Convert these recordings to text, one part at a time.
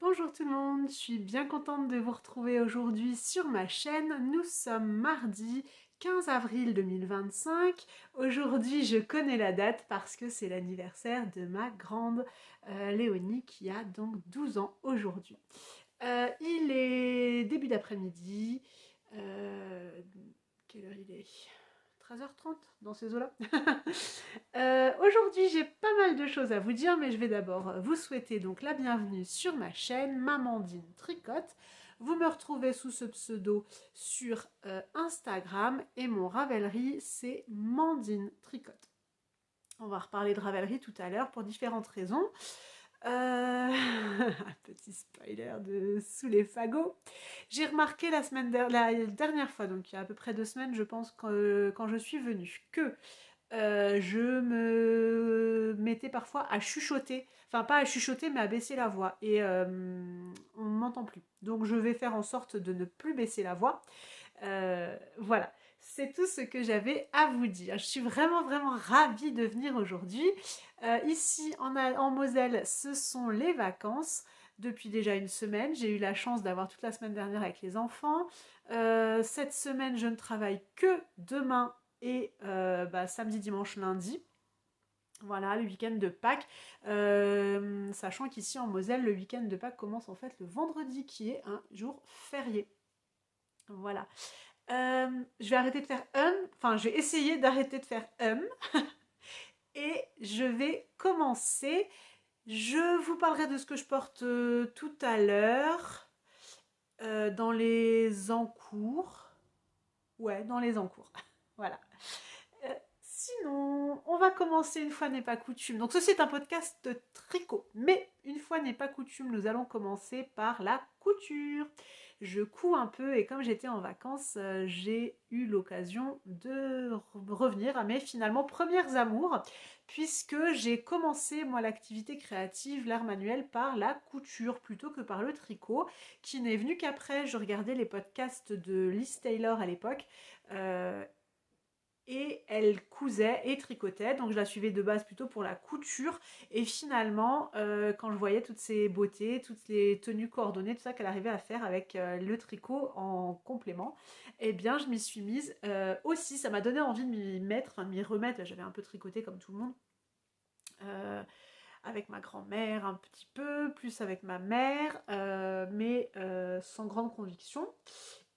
Bonjour tout le monde, je suis bien contente de vous retrouver aujourd'hui sur ma chaîne. Nous sommes mardi 15 avril 2025. Aujourd'hui, je connais la date parce que c'est l'anniversaire de ma grande Léonie qui a donc 12 ans aujourd'hui. Il est début d'après-midi. Quelle heure il est? 13h30 dans ces eaux-là. Aujourd'hui, j'ai pas mal de choses à vous dire, mais je vais d'abord vous souhaiter donc la bienvenue sur ma chaîne Mamandine Tricote. Vous me retrouvez sous ce pseudo sur Instagram et mon Ravelry, c'est Mandine Tricote. On va reparler de Ravelry tout à l'heure pour différentes raisons. Un petit spoiler de Sous les fagots. J'ai remarqué la dernière fois, donc il y a à peu près 2 semaines, je pense, quand je suis venue, que je me mettais parfois à chuchoter. Enfin, pas à chuchoter, mais à baisser la voix. Et on ne m'entend plus. Donc je vais faire en sorte de ne plus baisser la voix. Voilà. C'est tout ce que j'avais à vous dire. Je suis vraiment, vraiment ravie de venir aujourd'hui. Ici, en Moselle, ce sont les vacances. Depuis déjà une semaine, j'ai eu la chance d'avoir toute la semaine dernière avec les enfants. Cette semaine, je ne travaille que demain et samedi, dimanche, lundi. Voilà, le week-end de Pâques. Sachant qu'ici en Moselle, le week-end de Pâques commence en fait le vendredi, qui est un jour férié. Voilà. Je vais arrêter de faire enfin je vais essayer d'arrêter de faire et je vais commencer. Je vous parlerai de ce que je porte tout à l'heure dans les encours. Ouais, dans les encours. Voilà. Sinon, on va commencer une fois n'est pas coutume. Donc ceci est un podcast de tricot, mais une fois n'est pas coutume, nous allons commencer par la couture. Je couds un peu et comme j'étais en vacances, j'ai eu l'occasion de revenir à mes finalement premières amours, puisque j'ai commencé moi l'activité créative, l'art manuel, par la couture plutôt que par le tricot, qui n'est venu qu'après. Je regardais les podcasts de Liz Taylor à l'époque. Et elle cousait et tricotait, donc je la suivais de base plutôt pour la couture. Et finalement, quand je voyais toutes ces beautés, toutes les tenues coordonnées, tout ça qu'elle arrivait à faire avec le tricot en complément, eh bien je m'y suis mise aussi. Ça m'a donné envie de m'y mettre, enfin de m'y remettre. J'avais un peu tricoté comme tout le monde. Avec ma grand-mère un petit peu, plus avec ma mère, mais sans grande conviction.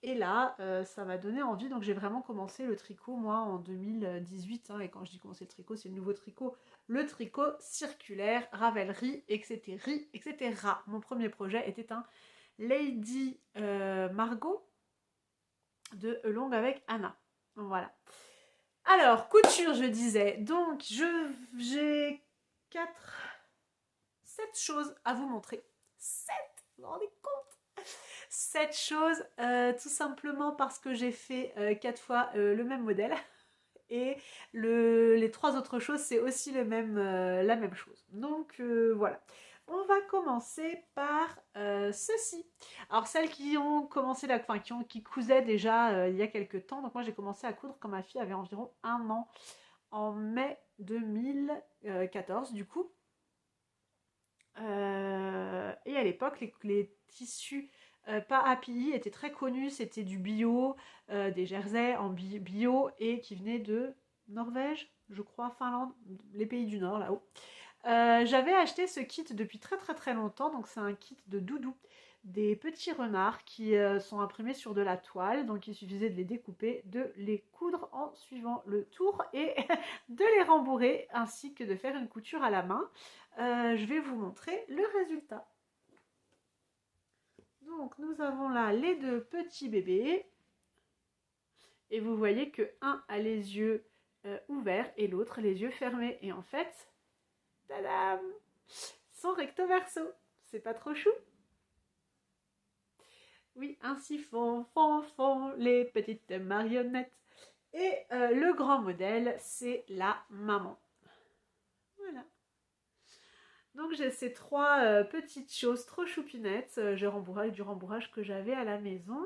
Et là, ça m'a donné envie, donc j'ai vraiment commencé le tricot, moi, en 2018. Hein, et quand je dis commencer le tricot, c'est le nouveau tricot, le tricot circulaire, Ravelry, etc., etc. Mon premier projet était un Lady Margot de Long avec Anna. Voilà. Alors, couture, je disais. Donc, j'ai 7 choses à vous montrer. 7. Vous vous rendez compte? 7 choses, tout simplement parce que j'ai fait 4 fois le même modèle. Et les 3 autres choses, c'est aussi la même chose. Donc voilà. On va commencer par ceci. Alors celles qui ont commencé qui cousaient déjà il y a quelques temps. Donc moi j'ai commencé à coudre quand ma fille avait environ 1 an, en mai 2014 du coup. Et à l'époque, les tissus pas API étaient très connus. C'était du bio, des jerseys en bio et qui venaient de Norvège, je crois, Finlande, les pays du Nord là-haut. J'avais acheté ce kit depuis très très très longtemps. Donc c'est un kit de doudou, des petits renards qui sont imprimés sur de la toile. Donc il suffisait de les découper, de les coudre en suivant le tour et de les rembourrer, ainsi que de faire une couture à la main. Je vais vous montrer le résultat. Donc nous avons là les 2 petits bébés. Et vous voyez que un a les yeux ouverts et l'autre les yeux fermés. Et en fait, tadam, sont recto verso. C'est pas trop chou? Oui, ainsi font les petites marionnettes. Et le grand modèle, c'est la maman. Voilà. Donc j'ai ces 3 petites choses trop choupinettes. Je rembourrage du rembourrage que j'avais à la maison.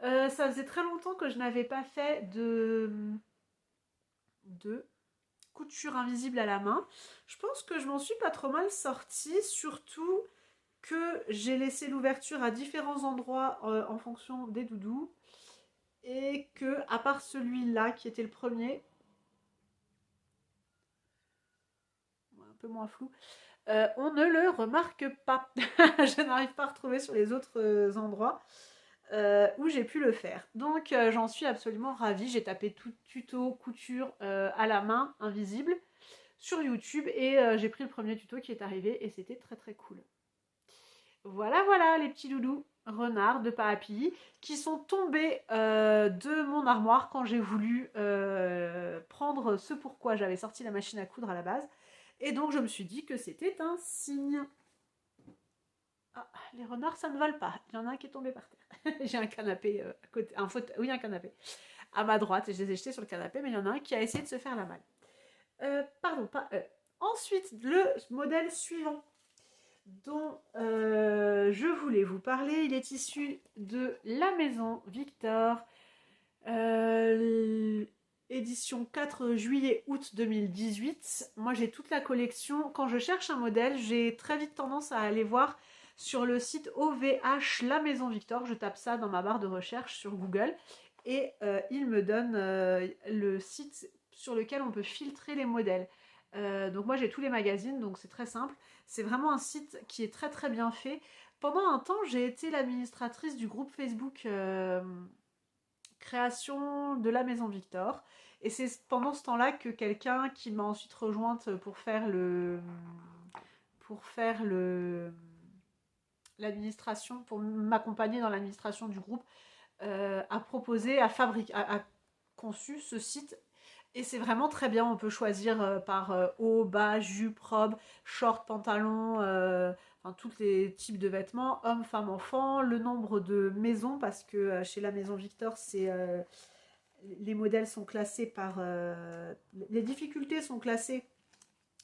Ça faisait très longtemps que je n'avais pas fait de couture invisible à la main. Je pense que je m'en suis pas trop mal sortie, surtout que j'ai laissé l'ouverture à différents endroits en fonction des doudous, et que, à part celui-là qui était le premier, un peu moins flou, on ne le remarque pas. Je n'arrive pas à retrouver sur les autres endroits où j'ai pu le faire. Donc j'en suis absolument ravie. J'ai tapé tout tuto couture à la main, invisible, sur YouTube, et j'ai pris le premier tuto qui est arrivé et c'était très très cool. Voilà, voilà les petits doudous renards de Papy qui sont tombés de mon armoire quand j'ai voulu prendre ce pourquoi j'avais sorti la machine à coudre à la base. Et donc je me suis dit que c'était un signe. Ah, les renards ça ne vole pas. Il y en a un qui est tombé par terre. J'ai un canapé à côté, oui, un canapé à ma droite et je les ai jetés sur le canapé, mais il y en a un qui a essayé de se faire la malle. Pardon, pas Ensuite, le modèle suivant dont je voulais vous parler, il est issu de la maison Victor, édition 4 juillet-août 2018. Moi j'ai toute la collection. Quand je cherche un modèle, j'ai très vite tendance à aller voir sur le site OVH La Maison Victor. Je tape ça dans ma barre de recherche sur Google et il me donne le site sur lequel on peut filtrer les modèles. Donc moi j'ai tous les magazines, donc c'est très simple. C'est vraiment un site qui est très très bien fait. Pendant un temps, j'ai été l'administratrice du groupe Facebook création de la Maison Victor. Et c'est pendant ce temps-là que quelqu'un qui m'a ensuite rejointe pour faire l'administration, pour m'accompagner dans l'administration du groupe, a proposé, a conçu ce site. Et c'est vraiment très bien, on peut choisir par haut, bas, jupe, robe, short, pantalon, enfin tous les types de vêtements, hommes, femmes, enfants, le nombre de maisons, parce que chez la Maison Victor, les modèles sont classés par... les difficultés sont classées,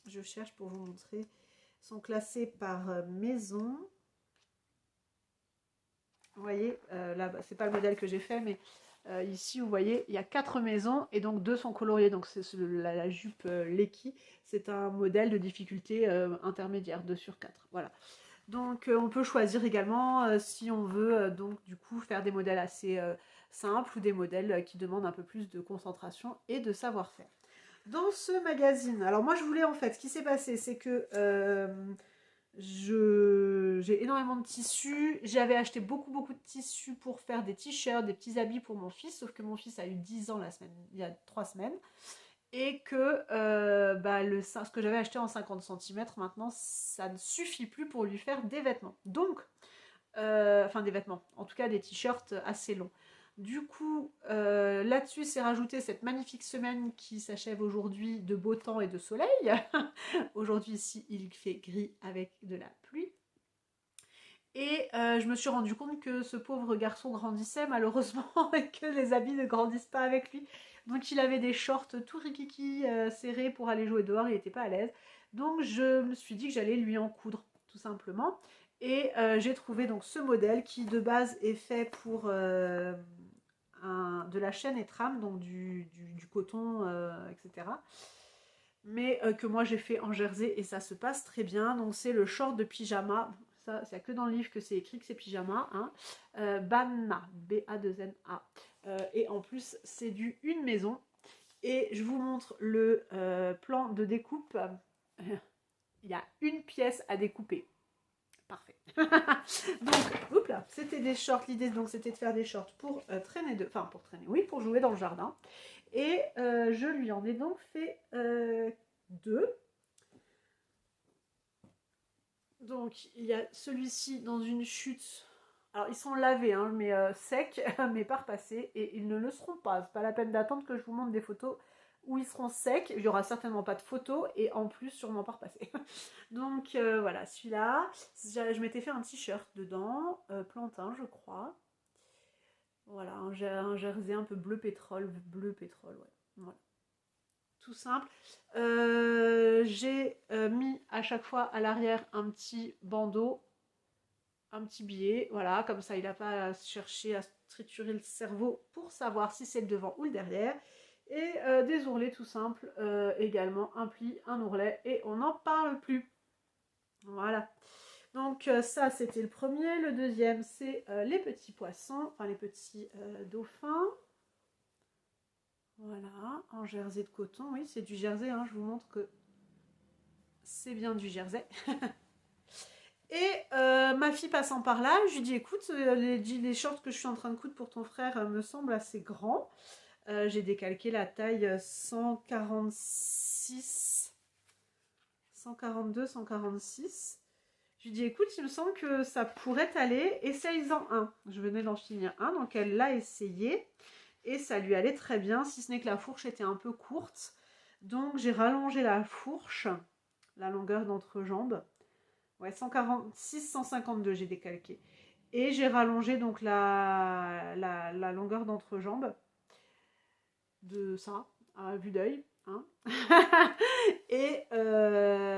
je cherche pour vous montrer, sont classées par maison. Vous voyez, là, c'est pas le modèle que j'ai fait, mais ici, vous voyez, il y a 4 maisons et donc 2 sont coloriées. Donc c'est la jupe Lecky, c'est un modèle de difficulté intermédiaire, 2 sur 4. Voilà. Donc on peut choisir également si on veut donc du coup faire des modèles assez simples ou des modèles qui demandent un peu plus de concentration et de savoir-faire. Dans ce magazine, alors moi je voulais en fait, ce qui s'est passé, c'est que j'ai énormément de tissus. J'avais acheté beaucoup de tissus pour faire des t-shirts, des petits habits pour mon fils, sauf que mon fils a eu 10 ans il y a 3 semaines. Et que ce que j'avais acheté en 50 cm, maintenant, ça ne suffit plus pour lui faire des vêtements. Donc, enfin des vêtements, en tout cas des t-shirts assez longs. Du coup, là-dessus, c'est rajouté cette magnifique semaine qui s'achève aujourd'hui de beau temps et de soleil. Aujourd'hui, ici, il fait gris avec de la pluie. Et je me suis rendu compte que ce pauvre garçon grandissait malheureusement et que les habits ne grandissent pas avec lui. Donc il avait des shorts tout rikiki serrés pour aller jouer dehors, il n'était pas à l'aise. Donc je me suis dit que j'allais lui en coudre tout simplement. Et j'ai trouvé donc ce modèle qui de base est fait pour de la chaîne et trame, donc du coton, etc. Mais que moi j'ai fait en jersey et ça se passe très bien. Donc c'est le short de pyjama. Ça, c'est que dans le livre que c'est écrit que c'est pyjama. Hein. Banna, B-A-2-N-A. Et en plus, c'est du une maison. Et je vous montre le plan de découpe. Il y a une pièce à découper. Parfait. Donc, c'était des shorts. L'idée, donc, c'était de faire des shorts pour traîner, pour traîner, oui, pour jouer dans le jardin. Et je lui en ai donc fait 2. Donc, il y a celui-ci dans une chute. Alors, ils sont lavés, hein, mais secs, mais pas repassés. Et ils ne le seront pas. C'est pas la peine d'attendre que je vous montre des photos où ils seront secs. Il n'y aura certainement pas de photos. Et en plus, sûrement pas repassés. Donc, voilà, celui-là. Je m'étais fait un t-shirt dedans. Plantain, je crois. Voilà, un jersey un peu bleu pétrole. Bleu pétrole, ouais. Voilà. Tout simple. J'ai mis à chaque fois à l'arrière un petit bandeau, un petit billet, voilà, comme ça il n'a pas à chercher à triturer le cerveau pour savoir si c'est le devant ou le derrière. Et des ourlets tout simples, également un pli, un ourlet, et on n'en parle plus. Voilà. Donc Donc ça, c'était le premier. Le deuxième, c'est les petits poissons, enfin les petits dauphins. Voilà, en jersey de coton. Oui, c'est du jersey, hein, je vous montre que c'est bien du jersey. Et ma fille passant par là, je lui dis écoute, les shorts que je suis en train de coudre pour ton frère me semblent assez grands. J'ai décalqué la taille 146, 142, 146. Je lui dis écoute, il me semble que ça pourrait aller, essaye-en un. Je venais d'en finir un, donc elle l'a essayé et ça lui allait très bien, si ce n'est que la fourche était un peu courte. Donc j'ai rallongé la fourche, la longueur d'entrejambe. Ouais, 146, 152 j'ai décalqué. Et j'ai rallongé donc la longueur d'entrejambe de ça, à vue d'œil. Hein. Et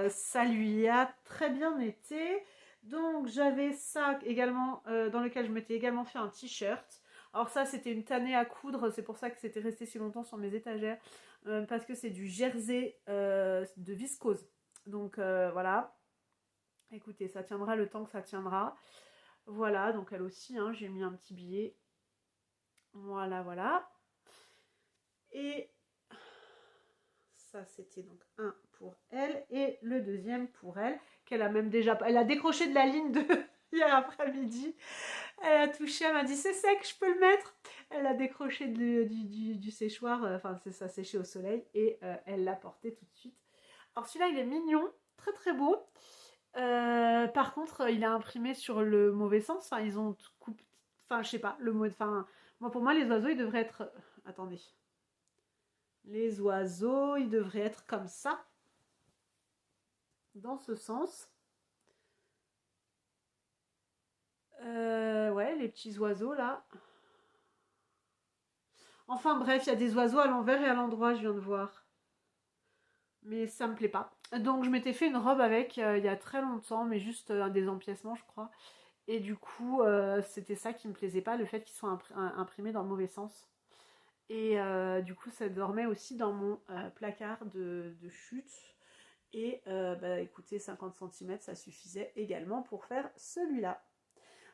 ça lui a très bien été. Donc j'avais ça également, dans lequel je m'étais également fait un t-shirt. Alors ça c'était une tannée à coudre, c'est pour ça que c'était resté si longtemps sur mes étagères. Parce que c'est du jersey de viscose. Donc voilà. Écoutez, ça tiendra le temps que ça tiendra. Voilà, donc elle aussi, hein, j'ai mis un petit billet. Voilà, voilà. Et ça, c'était donc un pour elle. Et le deuxième pour elle, qu'elle a même déjà... Elle a décroché de la ligne de hier après-midi. Elle a touché, elle m'a dit, c'est sec, je peux le mettre. Elle a décroché du séchoir, enfin, c'est ça séché au soleil. Et elle l'a porté tout de suite. Alors celui-là, il est mignon, très très beau. Par contre, il est imprimé sur le mauvais sens. Enfin, ils ont coupé. Enfin, je sais pas, le mot. Enfin, moi, pour moi, les oiseaux, ils devraient être. Attendez. Les oiseaux, ils devraient être comme ça. Dans ce sens. Ouais, les petits oiseaux là. Enfin, bref, il y a des oiseaux à l'envers et à l'endroit, je viens de voir. Mais ça me plaît pas. Donc, je m'étais fait une robe avec il y a très longtemps, mais juste des empiècements, je crois. Et du coup, c'était ça qui me plaisait pas, le fait qu'ils soient imprimés dans le mauvais sens. Et du coup, ça dormait aussi dans mon placard de chute. Et bah, écoutez, 50 cm, ça suffisait également pour faire celui-là.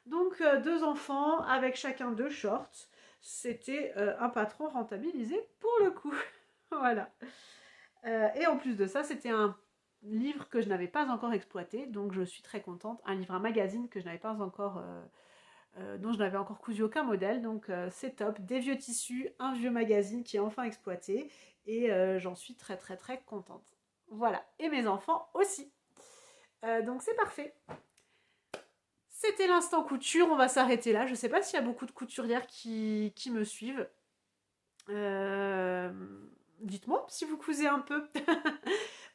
Donc, deux enfants avec chacun deux shorts. C'était un patron rentabilisé pour le coup. Voilà. Et en plus de ça, c'était un livre que je n'avais pas encore exploité. Donc, je suis très contente. Un livre, un magazine que je n'avais pas encore... dont je n'avais encore cousu aucun modèle, donc c'est top. Des vieux tissus, un vieux magazine qui est enfin exploité, et j'en suis très très très contente. Voilà, et mes enfants aussi. Donc c'est parfait. C'était l'instant couture, on va s'arrêter là. Je ne sais pas s'il y a beaucoup de couturières qui me suivent. Dites-moi si vous cousez un peu.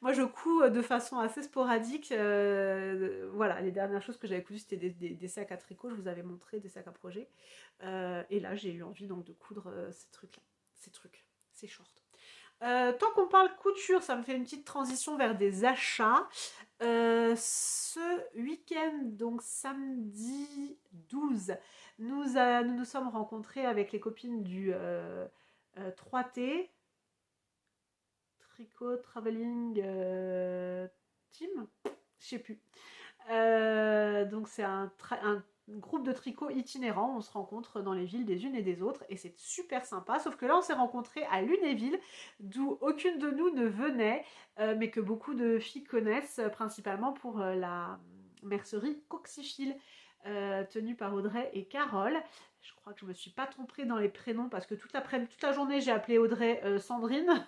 Moi, je couds de façon assez sporadique. Voilà, les dernières choses que j'avais cousues, c'était des sacs à tricot. Je vous avais montré des sacs à projet. Et là, j'ai eu envie donc de coudre ces trucs-là. Ces shorts. Tant qu'on parle couture, ça me fait une petite transition vers des achats. Ce week-end, donc samedi 12, nous sommes rencontrés avec les copines du 3T. Tricot Traveling Team, je sais plus. Donc c'est un groupe de tricot itinérant, on se rencontre dans les villes des unes et des autres et c'est super sympa, sauf que là on s'est rencontrés à Lunéville, d'où aucune de nous ne venait, mais que beaucoup de filles connaissent, principalement pour la mercerie Coxyphile, tenue par Audrey et Carole. Je crois que je me suis pas trompée dans les prénoms parce que toute la journée j'ai appelé Audrey Sandrine.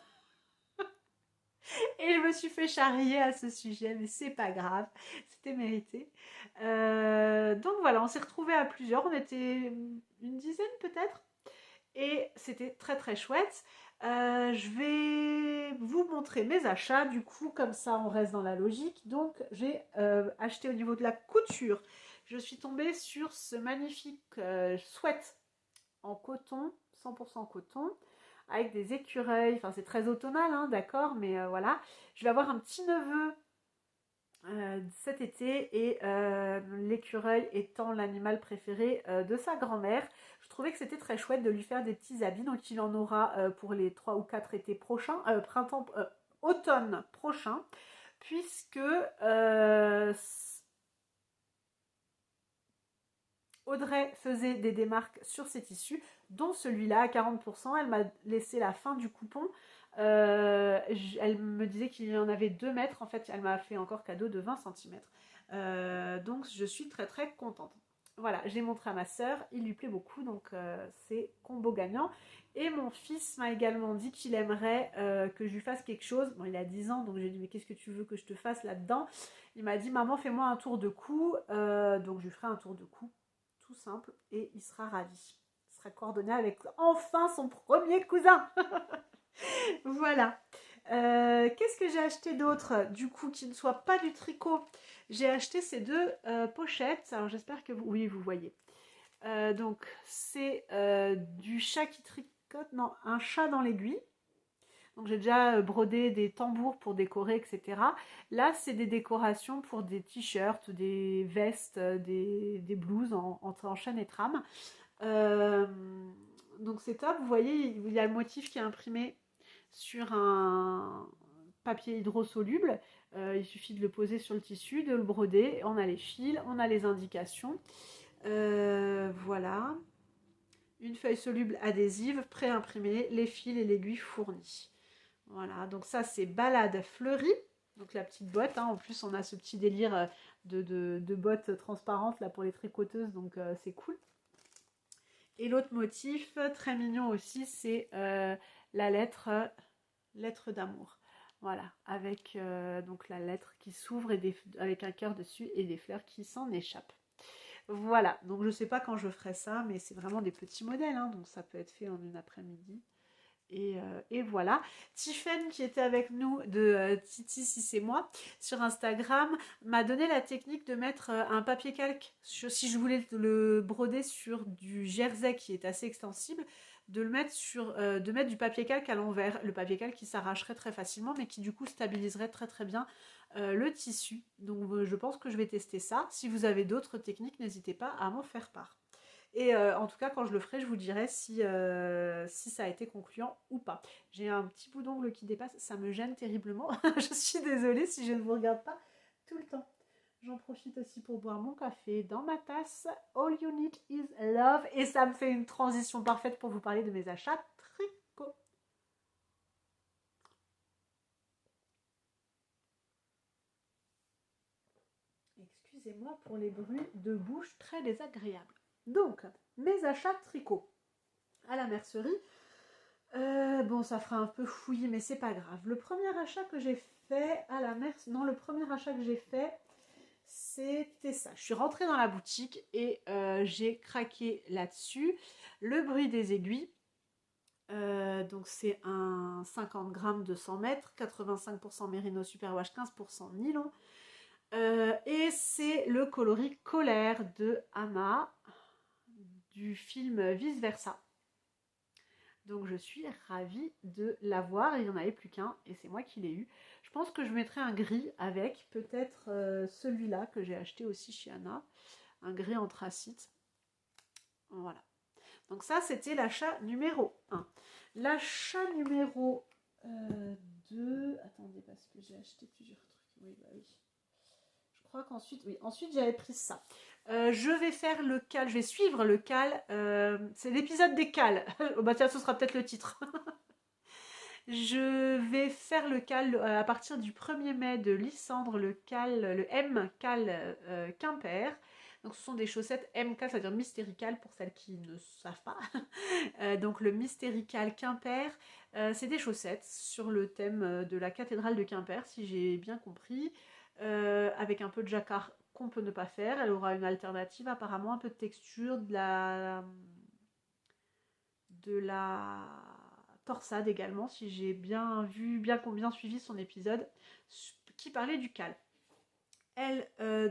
Et je me suis fait charrier à ce sujet, mais c'est pas grave, c'était mérité. Donc voilà, on s'est retrouvés à plusieurs, on était une dizaine peut-être, et c'était très très chouette. Je vais vous montrer mes achats, du coup, comme ça on reste dans la logique. Donc j'ai acheté au niveau de la couture. Je suis tombée sur ce magnifique sweat en coton, 100% coton, avec des écureuils, enfin c'est très automnal, hein, d'accord, mais voilà. Je vais avoir un petit neveu cet été et l'écureuil étant l'animal préféré de sa grand-mère, je trouvais que c'était très chouette de lui faire des petits habits, donc il en aura pour les 3 ou 4 étés prochains, automne prochain, puisque Audrey faisait des démarques sur ses tissus, dont celui-là à 40%. Elle m'a laissé la fin du coupon. Elle me disait qu'il y en avait 2 mètres. En fait, elle m'a fait encore cadeau de 20 cm. Donc, je suis très très contente. Voilà, j'ai montré à ma sœur, il lui plaît beaucoup, donc c'est combo gagnant. Et mon fils m'a également dit qu'il aimerait que je lui fasse quelque chose. Bon, il a 10 ans, donc j'ai dit, mais qu'est-ce que tu veux que je te fasse là-dedans? Il m'a dit, maman, fais-moi un tour de cou. Donc je lui ferai un tour de cou, tout simple, et il sera ravi. Il sera coordonné avec enfin son premier cousin. Voilà. Qu'est-ce que j'ai acheté d'autre, du coup, qui ne soit pas du tricot? J'ai acheté ces 2 pochettes. Alors j'espère que oui, vous voyez. Donc c'est du chat qui tricote, non, un chat dans l'aiguille. Donc j'ai déjà brodé des tambours pour décorer, etc. Là, c'est des décorations pour des t-shirts, des vestes, des blouses en chaîne et trame. Euh, donc c'est top. Vous voyez, il y a le motif qui est imprimé sur un papier hydrosoluble. Il suffit de le poser sur le tissu, de le broder. On a les fils, on a les indications. Voilà. Une feuille soluble adhésive, pré-imprimée, les fils et l'aiguille fournis. Voilà, donc ça c'est Balade fleurie. Donc la petite botte, hein. En plus on a ce petit délire de bottes transparentes là pour les tricoteuses, donc c'est cool. Et l'autre motif, très mignon aussi, c'est la lettre d'amour. Voilà, avec donc la lettre qui s'ouvre avec un cœur dessus et des fleurs qui s'en échappent. Voilà, donc je ne sais pas quand je ferai ça, mais c'est vraiment des petits modèles, hein, donc ça peut être fait en une après-midi. Et voilà. Tiffen, qui était avec nous de Titi si c'est moi sur Instagram, m'a donné la technique de mettre un papier calque si je voulais le broder sur du jersey qui est assez extensible, de mettre du papier calque à l'envers, le papier calque qui s'arracherait très facilement mais qui du coup stabiliserait très très bien le tissu. Donc je pense que je vais tester ça. Si vous avez d'autres techniques, n'hésitez pas à m'en faire part. Et en tout cas, quand je le ferai, je vous dirai si ça a été concluant ou pas. J'ai un petit bout d'ongle qui dépasse, ça me gêne terriblement. Je suis désolée si je ne vous regarde pas tout le temps. J'en profite aussi pour boire mon café dans ma tasse. All you need is love. Et ça me fait une transition parfaite pour vous parler de mes achats tricot. Excusez-moi pour les bruits de bouche très désagréables. Donc, mes achats tricot à la mercerie. Bon, ça fera un peu fouillis, mais c'est pas grave. Le premier achat que j'ai fait à la mercerie, non, le premier achat que j'ai fait, c'était ça. Je suis rentrée dans la boutique et j'ai craqué là-dessus. Le bruit des aiguilles. Donc c'est un 50 grammes de 100 mètres, 85% mérino superwash, 15% nylon. Et c'est le coloris Colère de Anna du film Vice Versa. Donc je suis ravie de l'avoir. Il n'y en avait plus qu'un et c'est moi qui l'ai eu. Je pense que je mettrai un gris avec, peut-être celui-là que j'ai acheté aussi chez Anna. Un gris anthracite. Voilà. Donc ça, c'était l'achat numéro 1. L'achat numéro 2... Attendez, parce que j'ai acheté plusieurs trucs. Oui, bah oui. Je crois qu'ensuite, oui, ensuite j'avais pris ça. Je vais faire le cal, je vais suivre le cal. C'est l'épisode des cals. Oh, bah tiens, ce sera peut-être le titre. Je vais faire le cal à partir du 1er mai de Lysandre, le M cal Quimper. Donc ce sont des chaussettes MK, c'est-à-dire mystérical pour celles qui ne savent pas. Donc le mystérical Quimper, c'est des chaussettes sur le thème de la cathédrale de Quimper, si j'ai bien compris, avec un peu de jacquard qu'on peut ne pas faire. Elle aura une alternative, apparemment un peu de texture, de la torsade également, si j'ai bien vu, bien suivi son épisode qui parlait du cal. Elle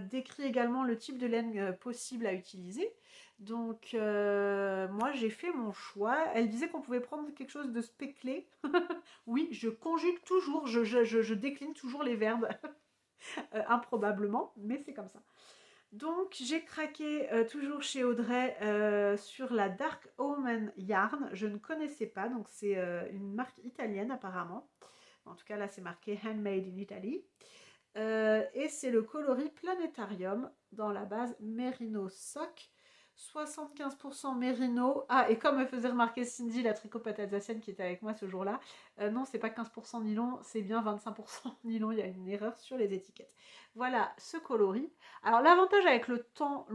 décrit également le type de laine possible à utiliser. Donc moi j'ai fait mon choix. Elle disait qu'on pouvait prendre quelque chose de spéclé. Oui, je conjugue toujours, je décline toujours les verbes. Improbablement, mais c'est comme ça. Donc j'ai craqué toujours chez Audrey sur la Dark Omen Yarn. Je ne connaissais pas, donc c'est une marque italienne apparemment. En tout cas là c'est marqué Handmade in Italy. Et c'est le coloris Planétarium dans la base Merino Sock 75% mérino. Ah, et comme me faisait remarquer Cindy, la tricopathe alsacienne qui était avec moi ce jour-là, non, c'est pas 15% nylon, c'est bien 25% nylon. Il y a une erreur sur les étiquettes. Voilà ce coloris. Alors, l'avantage avec le temps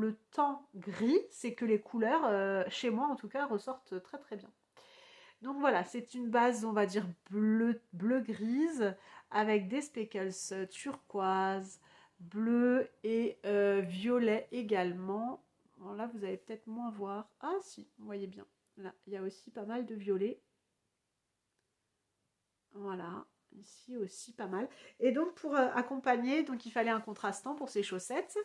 gris, c'est que les couleurs, chez moi en tout cas, ressortent très très bien. Donc voilà, c'est une base, on va dire bleu-grise, avec des speckles turquoise, bleu et violet également. Bon, là, vous allez peut-être moins voir. Ah si, vous voyez bien. Là, il y a aussi pas mal de violet. Voilà, ici aussi pas mal. Et donc pour accompagner, donc il fallait un contrastant pour ces chaussettes.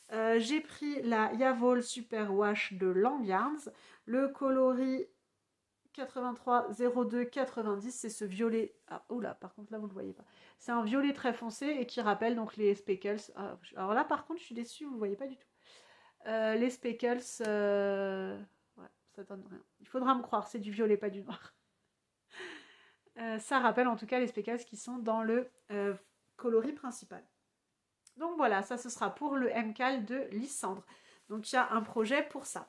J'ai pris la Yavol Super Wash de Langyarns, le coloris 83 02 90, c'est ce violet. Ah, oula, par contre là vous le voyez pas. C'est un violet très foncé et qui rappelle donc les speckles. Ah, alors là par contre je suis déçue, vous le voyez pas du tout. Les speckles, ouais, ça donne rien. Il faudra me croire, c'est du violet, pas du noir. Ça rappelle en tout cas les speckles qui sont dans le coloris principal. Donc voilà, ça ce sera pour le MCAL de Lysandre. Donc il y a un projet pour ça.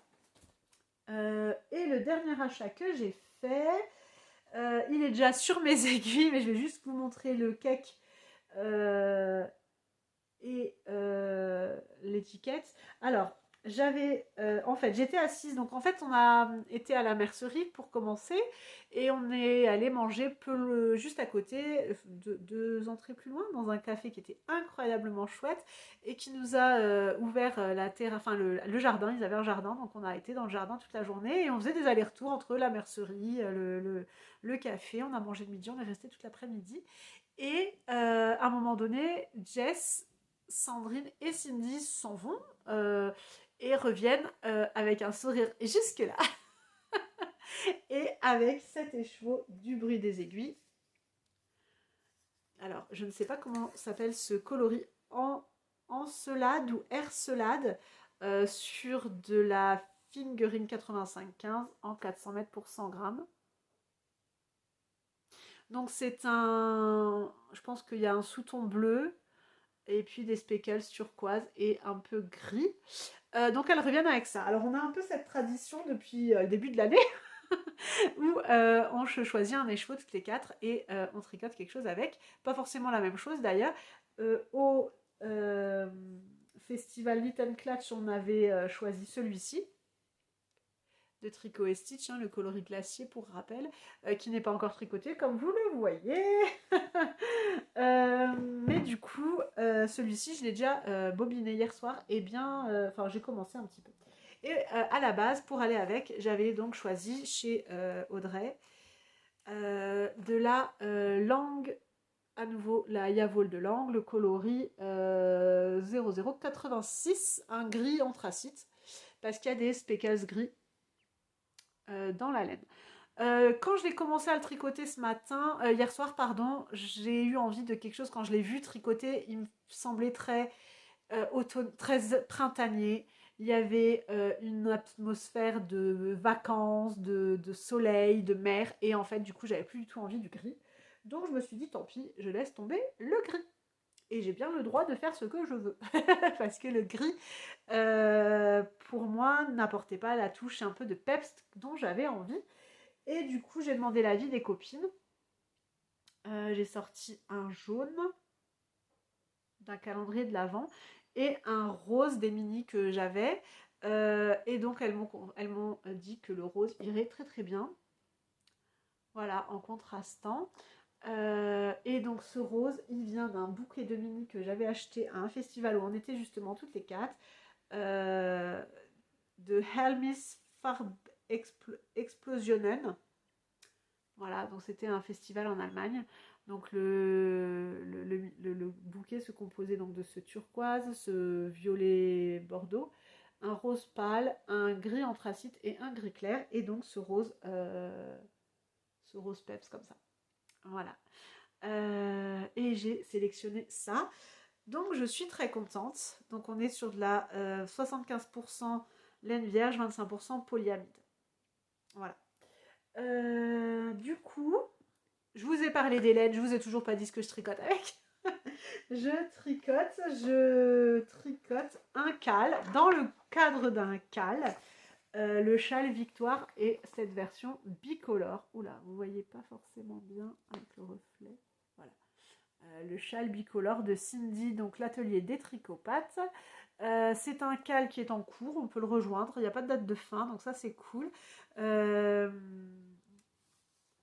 Et le dernier achat que j'ai fait, il est déjà sur mes aiguilles, mais je vais juste vous montrer le cake et l'étiquette. Alors, en fait, j'étais assise, donc en fait, on a été à la mercerie pour commencer, et on est allé manger juste à côté, deux entrées plus loin, dans un café qui était incroyablement chouette, et qui nous a ouvert la terre, enfin le jardin, ils avaient un jardin, donc on a été dans le jardin toute la journée, et on faisait des allers-retours entre la mercerie, le café, on a mangé le midi, on est resté toute l'après-midi, et à un moment donné, Jess, Sandrine et Cindy s'en vont et reviennent avec un sourire jusque-là et avec cet écheveau du bruit des aiguilles. Alors, je ne sais pas comment s'appelle ce coloris en encelade ou hercelade sur de la Fingering 85-15 en 400 mètres pour 100 grammes. Donc c'est un... Je pense qu'il y a un sous-ton bleu et puis des speckles turquoise et un peu gris. Donc elles reviennent avec ça. Alors on a un peu cette tradition depuis le début de l'année où on choisit un écheveau toutes les quatre et on tricote quelque chose avec. Pas forcément la même chose d'ailleurs. Au festival Little Clutch, on avait choisi celui-ci de Tricot et Stitch, hein, le coloris glacier pour rappel, qui n'est pas encore tricoté comme vous le voyez. Mais du coup, celui-ci, je l'ai déjà bobiné hier soir et bien, enfin j'ai commencé un petit peu. Et à la base, pour aller avec, j'avais donc choisi chez Audrey de la langue, à nouveau la Yavol de langue, le coloris 0086, un gris anthracite, parce qu'il y a des speckles gris dans la laine. Quand je l'ai commencé à le tricoter hier soir, pardon, j'ai eu envie de quelque chose. Quand je l'ai vu tricoter, il me semblait très très printanier. Il y avait une atmosphère de vacances, de soleil, de mer, et en fait, du coup, j'avais plus du tout envie du gris. Donc, je me suis dit, tant pis, je laisse tomber le gris. Et j'ai bien le droit de faire ce que je veux. Parce que le gris, pour moi, n'apportait pas la touche un peu de peps dont j'avais envie. Et du coup, j'ai demandé l'avis des copines. J'ai sorti un jaune d'un calendrier de l'Avent et un rose des mini que j'avais. Et donc, elles m'ont dit que le rose irait très très bien. Voilà, en contrastant. Et donc, ce rose, il vient d'un bouquet de mini que j'avais acheté à un festival où on était justement toutes les quatre. De Helmis Farb Explosionen. Voilà, donc c'était un festival en Allemagne. Donc le bouquet se composait donc de ce turquoise, ce violet bordeaux, un rose pâle, un gris anthracite et un gris clair. Et donc ce rose peps comme ça. Voilà. Et j'ai sélectionné ça. Donc je suis très contente. Donc on est sur de la 75% laine vierge, 25% polyamide. Voilà. Du coup, je vous ai parlé des laines, je vous ai toujours pas dit ce que je tricote avec. je tricote un cal dans le cadre d'un cal. le châle Victoire et cette version bicolore. Oula, vous voyez pas forcément bien avec le reflet. Voilà. Le châle bicolore de Cindy, donc l'atelier des tricopates. C'est un cal qui est en cours, on peut le rejoindre, il n'y a pas de date de fin, donc ça c'est cool.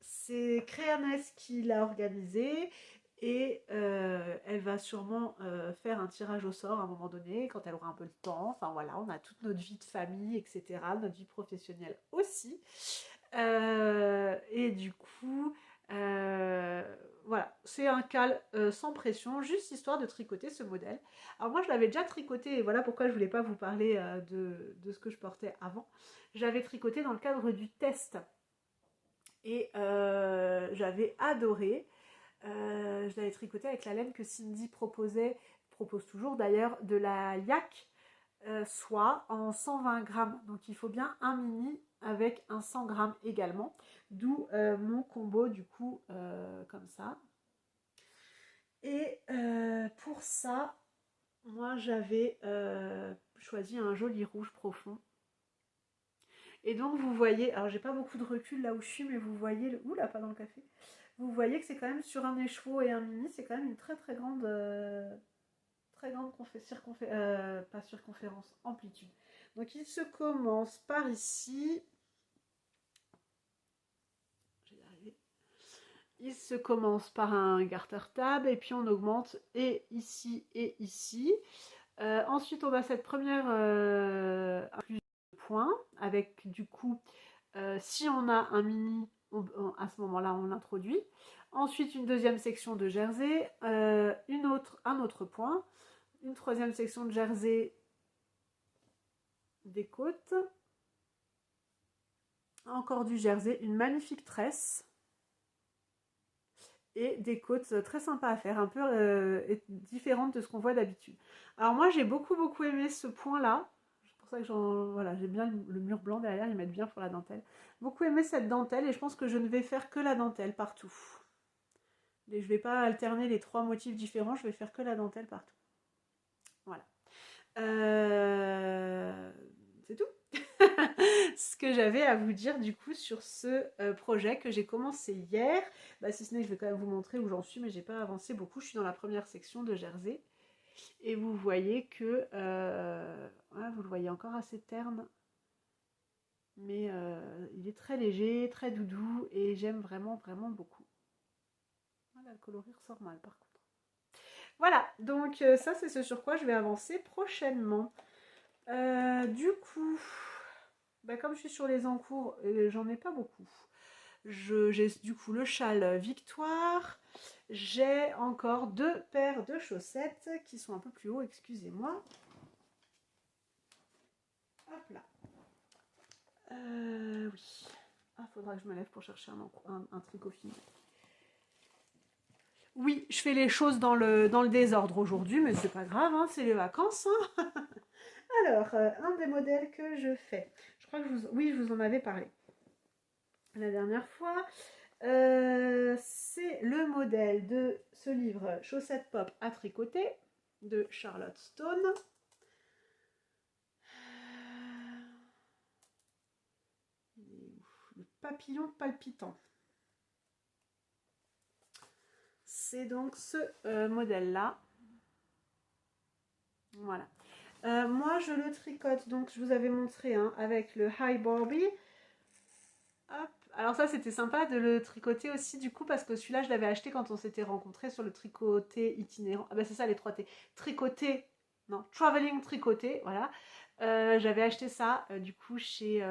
C'est Créanès qui l'a organisé et elle va sûrement faire un tirage au sort à un moment donné quand elle aura un peu de temps. Enfin voilà, on a toute notre vie de famille, etc., notre vie professionnelle aussi. Et du coup, euh, voilà, c'est un cal sans pression, juste histoire de tricoter ce modèle. Alors moi, je l'avais déjà tricoté, et voilà pourquoi je voulais pas vous parler de ce que je portais avant. J'avais tricoté dans le cadre du test et j'avais adoré. Je l'avais tricoté avec la laine que Cindy propose toujours d'ailleurs, de la yak soie en 120 grammes. Donc il faut bien un mini avec un 100 grammes également. D'où mon combo du coup comme ça. Et pour ça, moi j'avais choisi un joli rouge profond. Et donc vous voyez, alors j'ai pas beaucoup de recul là où je suis, mais vous voyez, oula, pas dans le café. Vous voyez que c'est quand même sur un écheveau et un mini, c'est quand même une très grande pas circonférence, amplitude. Donc il se commence par ici. Je vais y arriver. Il se commence par un garter tab et puis on augmente et ici et ici. Ensuite on a cette première inclusion de points avec du coup si on a un mini, à ce moment-là on l'introduit. Ensuite une deuxième section de jersey, un autre point, une troisième section de jersey des côtes, encore du jersey, une magnifique tresse et des côtes très sympas à faire, un peu différentes de ce qu'on voit d'habitude. Alors moi j'ai beaucoup aimé ce point là, c'est pour ça que voilà, j'aime bien le mur blanc derrière, ils mettent bien pour la dentelle. Beaucoup aimé cette dentelle et je pense que je ne vais faire que la dentelle partout. Et je vais pas alterner les trois motifs différents, je vais faire que la dentelle partout. Voilà. C'est tout. Ce que j'avais à vous dire du coup sur ce projet que j'ai commencé hier. Bah, si ce n'est, je vais quand même vous montrer où j'en suis, mais j'ai pas avancé beaucoup. Je suis dans la première section de jersey. Et vous voyez que vous le voyez encore assez terne, mais il est très léger, très doudou, et j'aime vraiment beaucoup. Voilà, le coloris ressort mal par contre. Voilà, donc ça c'est ce sur quoi je vais avancer prochainement. Du coup, bah, comme je suis sur les encours, j'en ai pas beaucoup. J'ai du coup le châle Victoire. J'ai encore deux paires de chaussettes qui sont un peu plus haut, excusez-moi. Hop là. Oui. Ah, faudra que je me lève pour chercher un tricot fini. Oui, je fais les choses dans le désordre aujourd'hui, mais c'est pas grave, hein, c'est les vacances. Hein. Alors, un des modèles que je fais, je crois que oui, je vous en avais parlé la dernière fois. C'est le modèle de ce livre Chaussettes Pop à tricoter de Charlotte Stone. Le papillon palpitant. C'est donc ce modèle-là. Voilà. Moi, je le tricote, donc je vous avais montré hein, avec le High Barbie. Hop. Alors ça, c'était sympa de le tricoter aussi, du coup, parce que celui-là, je l'avais acheté quand on s'était rencontrés sur le tricoté itinérant. Ah ben c'est ça, les 3 T. Tricoté, non, traveling tricoté, voilà. J'avais acheté ça, du coup, chez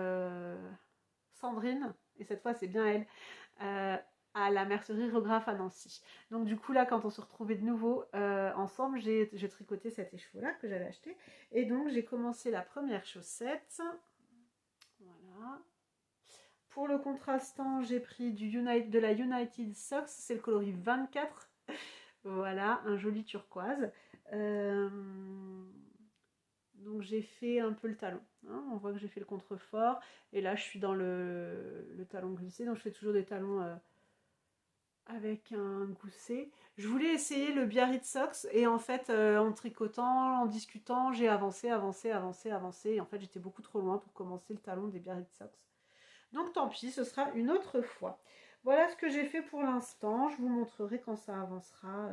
Sandrine, et cette fois, c'est bien elle, à la mercerie Regraphe à Nancy. Donc du coup, là, quand on se retrouvait de nouveau ensemble, j'ai tricoté cet écheveau-là que j'avais acheté. Et donc, j'ai commencé la première chaussette. Voilà. Pour le contrastant, j'ai pris de la United Socks, c'est le coloris 24. Voilà, un joli turquoise. Donc j'ai fait un peu le talon. Hein. On voit que j'ai fait le contrefort. Et là, je suis dans le talon glissé. Donc je fais toujours des talons avec un gousset. Je voulais essayer le Biarritz Socks et en fait, en tricotant, en discutant, j'ai avancé, avancé, avancé, avancé. Et en fait, j'étais beaucoup trop loin pour commencer le talon des Biarritz Socks. Donc tant pis, ce sera une autre fois. Voilà ce que j'ai fait pour l'instant. Je vous montrerai quand ça avancera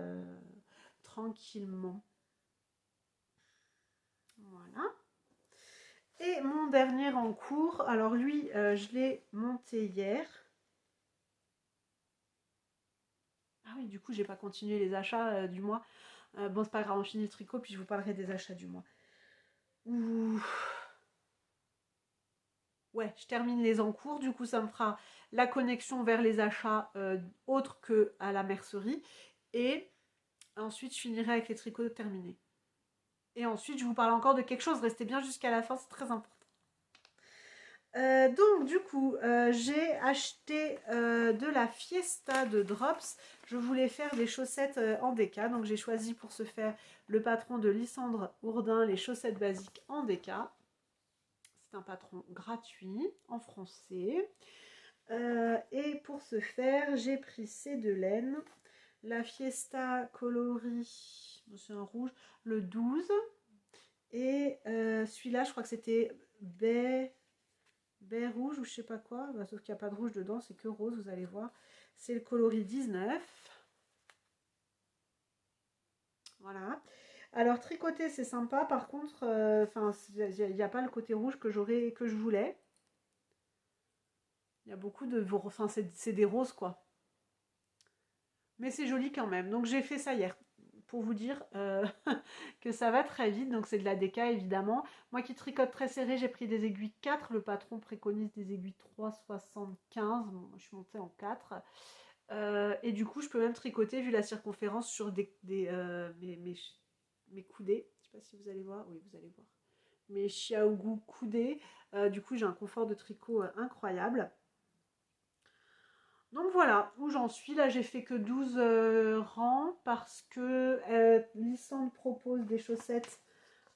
tranquillement. Voilà. Et mon dernier en cours, alors lui, je l'ai monté hier. Ah oui, du coup, j'ai pas continué les achats du mois. Bon, c'est pas grave, on finit le tricot, puis je vous parlerai des achats du mois. Ouh. Ouais, je termine les encours, du coup, ça me fera la connexion vers les achats autres que à la mercerie. Et ensuite, je finirai avec les tricots terminés. Et ensuite, je vous parle encore de quelque chose. Restez bien jusqu'à la fin, c'est très important. Donc du coup, j'ai acheté de la Fiesta de Drops. Je voulais faire des chaussettes en déca. Donc j'ai choisi pour ce faire le patron de Lysandre Ourdin, les chaussettes basiques en déca. C'est un patron gratuit en français. Et pour ce faire, j'ai pris ces deux laines. La Fiesta coloris, c'est un rouge, le 12. Et celui-là, je crois que c'était baie rouge ou je sais pas quoi, bah, sauf qu'il n'y a pas de rouge dedans, c'est que rose, vous allez voir. C'est le coloris 19. Voilà. Alors tricoter c'est sympa, par contre, il n'y a pas le côté rouge que je voulais. Il y a beaucoup de, enfin c'est des roses quoi. Mais c'est joli quand même. Donc j'ai fait ça hier pour vous dire que ça va très vite. Donc c'est de la déca évidemment. Moi qui tricote très serré, j'ai pris des aiguilles 4. Le patron préconise des aiguilles 3,75. Bon, je suis montée en 4. Et du coup, je peux même tricoter vu la circonférence sur mes coudées. Je sais pas si vous allez voir. Oui, vous allez voir. Mes Xiaogu coudées. Du coup, j'ai un confort de tricot incroyable. Donc voilà où j'en suis. Là, j'ai fait que 12 rangs parce que Lysandre propose des chaussettes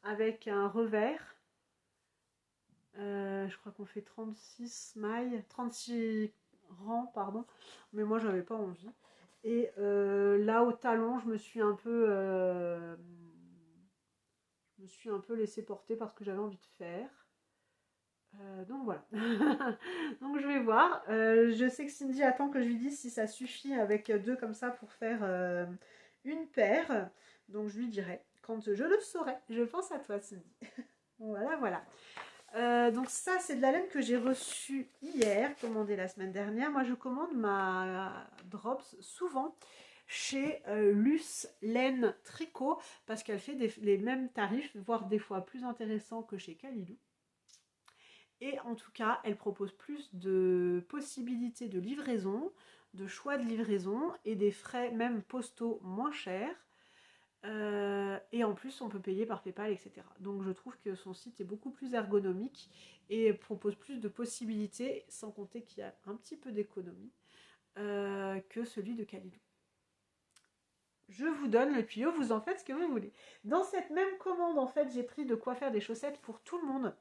avec un revers. Je crois qu'on fait 36 mailles, 36 rangs, pardon. Mais moi, j'avais pas envie. Et là, au talon, je me suis un peu laissée porter parce que j'avais envie de faire. Donc voilà. Donc je vais voir. Je sais que Cindy attend que je lui dise si ça suffit avec deux comme ça pour faire une paire. Donc je lui dirai quand je le saurai. Je pense à toi, Cindy. Voilà, voilà. Donc ça, c'est de la laine que j'ai reçue hier, commandée la semaine dernière. Moi, je commande ma Drops souvent chez Luce Laine Tricot parce qu'elle fait les mêmes tarifs, voire des fois plus intéressants que chez Kalilou. Et en tout cas, elle propose plus de possibilités de livraison, de choix de livraison et des frais même postaux moins chers. Et en plus, on peut payer par PayPal, etc. Donc je trouve que son site est beaucoup plus ergonomique et propose plus de possibilités, sans compter qu'il y a un petit peu d'économie, que celui de Kalilou. Je vous donne le tuyau, vous en faites ce que vous voulez. Dans cette même commande, en fait, j'ai pris de quoi faire des chaussettes pour tout le monde.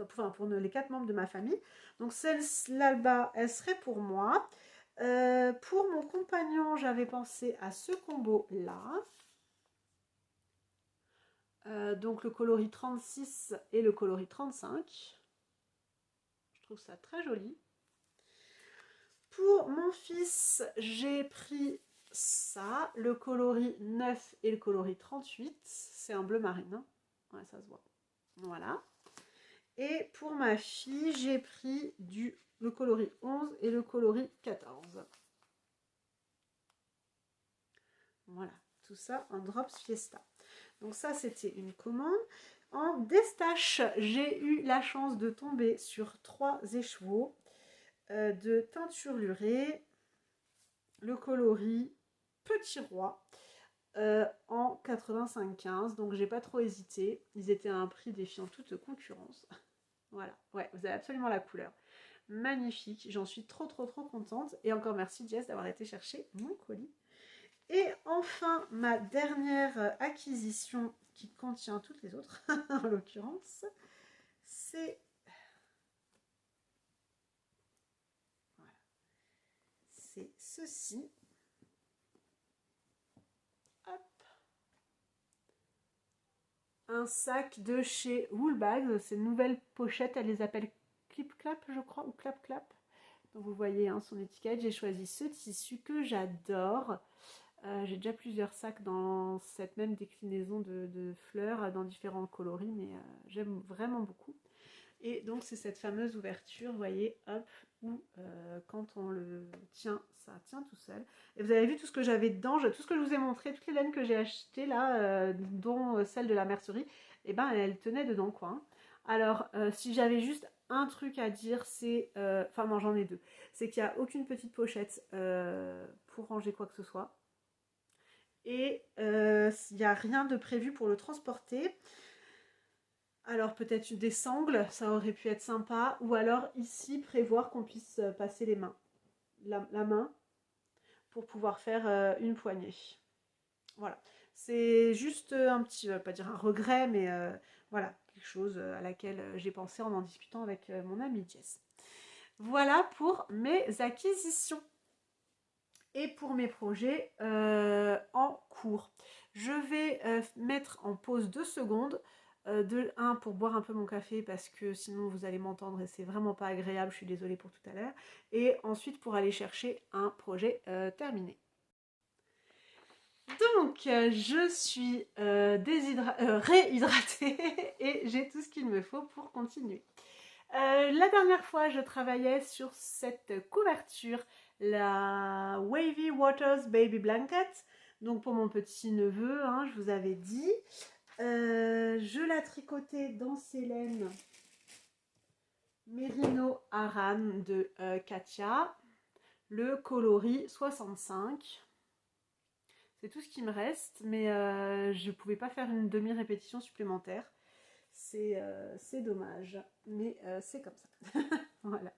Enfin, pour les 4 membres de ma famille. Donc celle-là, elle serait pour moi. Pour mon compagnon, j'avais pensé à ce combo-là. Donc le coloris 36 et le coloris 35. Je trouve ça très joli. Pour mon fils, j'ai pris ça, le coloris 9 et le coloris 38. C'est un bleu marine. Hein, ouais, ça se voit. Voilà. Et pour ma fille, j'ai pris le coloris 11 et le coloris 14. Voilà, tout ça en Drops Fiesta. Donc ça, c'était une commande. En Destache, j'ai eu la chance de tomber sur 3 écheveaux de teinturluré, le coloris Petit Roi en 85,15. Donc j'ai pas trop hésité. Ils étaient à un prix défiant toute concurrence. Voilà, ouais, vous avez absolument la couleur. Magnifique, j'en suis trop contente. Et encore merci Jess d'avoir été chercher mon colis. Et enfin, ma dernière acquisition qui contient toutes les autres, en l'occurrence, c'est voilà. C'est ceci. un sac de chez Woolbags. C'est une nouvelle pochette, elle les appelle Clip Clap, je crois, ou Clap Clap. Donc vous voyez son étiquette, j'ai choisi ce tissu que j'adore. J'ai déjà plusieurs sacs dans cette même déclinaison de fleurs, dans différents coloris, mais j'aime vraiment beaucoup. Et donc c'est cette fameuse ouverture, vous voyez, hop, où quand on le tient, ça tient tout seul. Et vous avez vu tout ce que j'avais dedans, tout ce que je vous ai montré, toutes les laines que j'ai achetées là, dont celle de la mercerie, et ben elles tenaient dedans quoi. Hein. Alors si j'avais juste un truc à dire, c'est, enfin non j'en ai deux, c'est qu'il n'y a aucune petite pochette pour ranger quoi que ce soit. Et il n'y a rien de prévu pour le transporter. Alors peut-être des sangles, ça aurait pu être sympa. Ou alors ici, prévoir qu'on puisse passer les mains, la main, pour pouvoir faire une poignée. Voilà. C'est juste un petit, pas dire un regret, mais voilà, quelque chose à laquelle j'ai pensé en discutant avec mon amie Jess. Voilà pour mes acquisitions. Et pour mes projets en cours. Je vais mettre en pause 2 secondes. Pour boire un peu mon café parce que sinon vous allez m'entendre et c'est vraiment pas agréable, je suis désolée pour tout à l'heure. Et ensuite pour aller chercher un projet terminé. Donc je suis réhydratée et j'ai tout ce qu'il me faut pour continuer. La dernière fois, je travaillais sur cette couverture, la Wavy Waters Baby Blanket. Donc pour mon petit neveu, hein, je vous avais dit. Je la tricotais dans ces laines Merino Aran de Katia. Le coloris 65. C'est tout ce qui me reste, mais je ne pouvais pas faire une demi-répétition supplémentaire. C'est dommage, mais c'est comme ça. Voilà.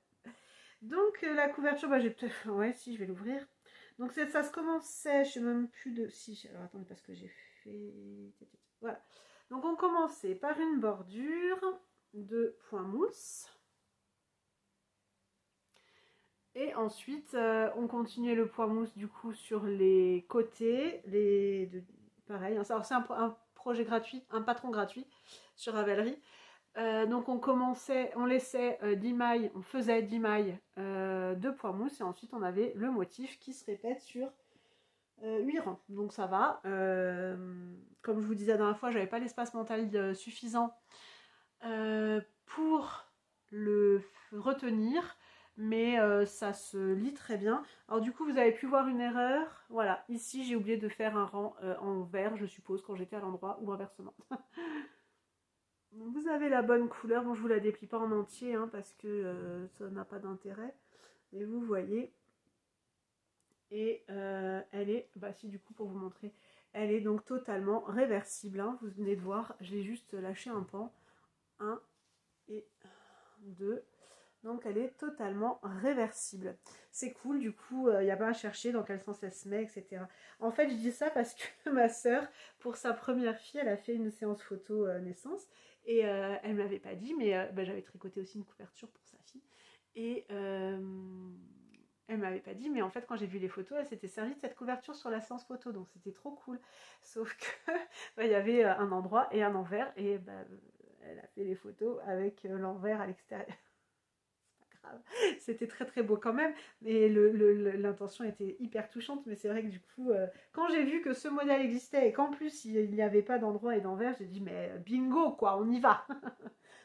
Donc la couverture, j'ai peut-être... Ouais, si, je vais l'ouvrir. Donc ça se commençait, je sais même plus de... Si, alors attendez, parce que j'ai fait... Voilà. Donc on commençait par une bordure de point mousse. Et ensuite, on continuait le point mousse du coup sur les côtés. Pareil, c'est un projet gratuit, un patron gratuit sur Ravelry. Donc on laissait 10 mailles, on faisait 10 mailles de point mousse et ensuite on avait le motif qui se répète sur 8 rangs. Donc ça va. Comme je vous disais la dernière fois, j'avais pas l'espace mental suffisant pour le retenir, mais ça se lit très bien. Alors du coup vous avez pu voir une erreur. Voilà, ici j'ai oublié de faire un rang en vert, je suppose, quand j'étais à l'endroit, ou inversement. Vous avez la bonne couleur, bon je vous la déplie pas en entier hein, parce que ça n'a pas d'intérêt, mais vous voyez, et elle est, si du coup pour vous montrer, elle est donc totalement réversible, hein. Vous venez de voir, j'ai juste lâché un pan, 1 et 2, donc elle est totalement réversible. C'est cool, du coup il n'y a pas à chercher dans quel sens elle se met, etc. En fait je dis ça parce que ma soeur, pour sa première fille, elle a fait une séance photo naissance. Et elle ne m'avait pas dit, mais j'avais tricoté aussi une couverture pour sa fille. Et elle ne m'avait pas dit, mais en fait, quand j'ai vu les photos, elle s'était servie de cette couverture sur la séance photo. Donc c'était trop cool. Sauf que il y avait un endroit et un envers. Et elle a fait les photos avec l'envers à l'extérieur. C'était très très beau quand même, mais l'intention était hyper touchante, mais c'est vrai que du coup, quand j'ai vu que ce modèle existait et qu'en plus il n'y avait pas d'endroit et d'envers, j'ai dit mais bingo quoi, on y va.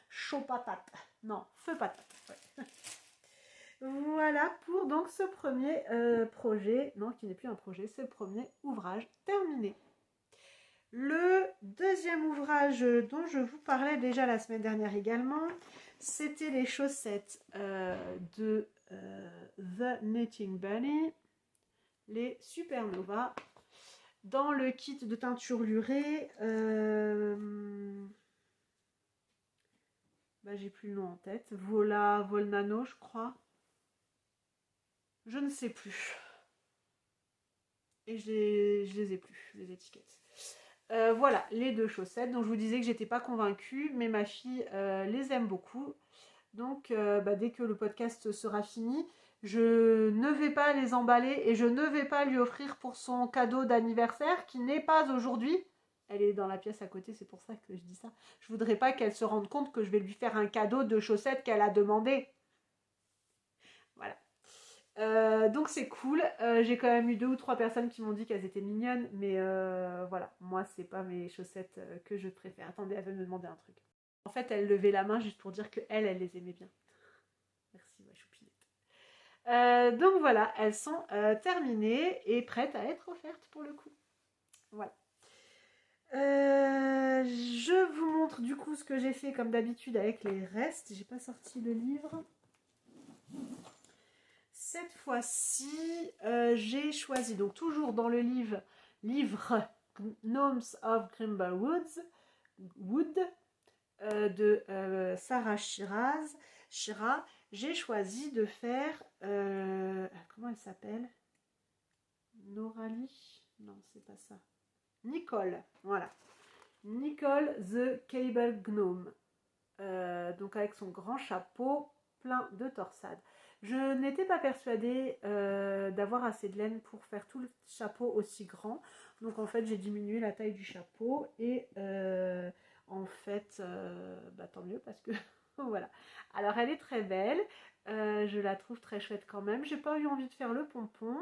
Chaud patate, non, feu patate. Ouais. Voilà pour donc ce premier projet, non qui n'est plus un projet, c'est le premier ouvrage terminé. Le deuxième ouvrage dont je vous parlais déjà la semaine dernière également, c'était les chaussettes de The Knitting Bunny, les Supernova, dans le kit de teinture lurée. J'ai plus le nom en tête. Volnano, je crois. Je ne sais plus. Et je les ai plus, les étiquettes. Voilà, les deux chaussettes. Donc je vous disais que j'étais pas convaincue, mais ma fille les aime beaucoup. Donc dès que le podcast sera fini, je ne vais pas les emballer et je ne vais pas lui offrir pour son cadeau d'anniversaire qui n'est pas aujourd'hui. Elle est dans la pièce à côté, c'est pour ça que je dis ça. Je voudrais pas qu'elle se rende compte que je vais lui faire un cadeau de chaussettes qu'elle a demandé. Voilà. Donc c'est cool. J'ai quand même eu 2 ou 3 personnes qui m'ont dit qu'elles étaient mignonnes, mais voilà, moi c'est pas mes chaussettes que je préfère. Attendez, elle veut me demander un truc. En fait, elle levait la main juste pour dire que elle les aimait bien. Merci ma choupinette. Donc voilà, elles sont terminées et prêtes à être offertes pour le coup. Voilà. Je vous montre du coup ce que j'ai fait comme d'habitude avec les restes. J'ai pas sorti le livre. Cette fois-ci, j'ai choisi, donc toujours dans le livre Gnomes of Grimble Wood de Sarah Shira, j'ai choisi de faire, comment elle s'appelle? Noralie? Non, c'est pas ça. Nicole, voilà. Nicole the Cable Gnome. Donc avec son grand chapeau plein de torsades. Je n'étais pas persuadée d'avoir assez de laine pour faire tout le chapeau aussi grand. Donc en fait j'ai diminué la taille du chapeau et en fait tant mieux parce que voilà. Alors elle est très belle. Je la trouve très chouette quand même. J'ai pas eu envie de faire le pompon.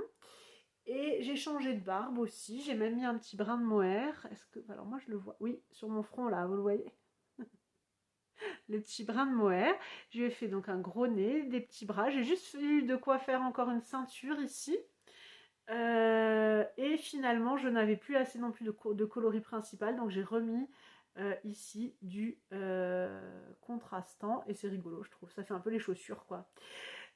Et j'ai changé de barbe aussi. J'ai même mis un petit brin de mohair. Est-ce que... Alors moi je le vois. Oui, sur mon front là, vous le voyez. Le petit brin de mohair. Je lui ai fait donc un gros nez, des petits bras. J'ai juste eu de quoi faire encore une ceinture ici. Et finalement, je n'avais plus assez non plus de coloris principal. Donc j'ai remis ici du contrastant. Et c'est rigolo, je trouve. Ça fait un peu les chaussures, quoi.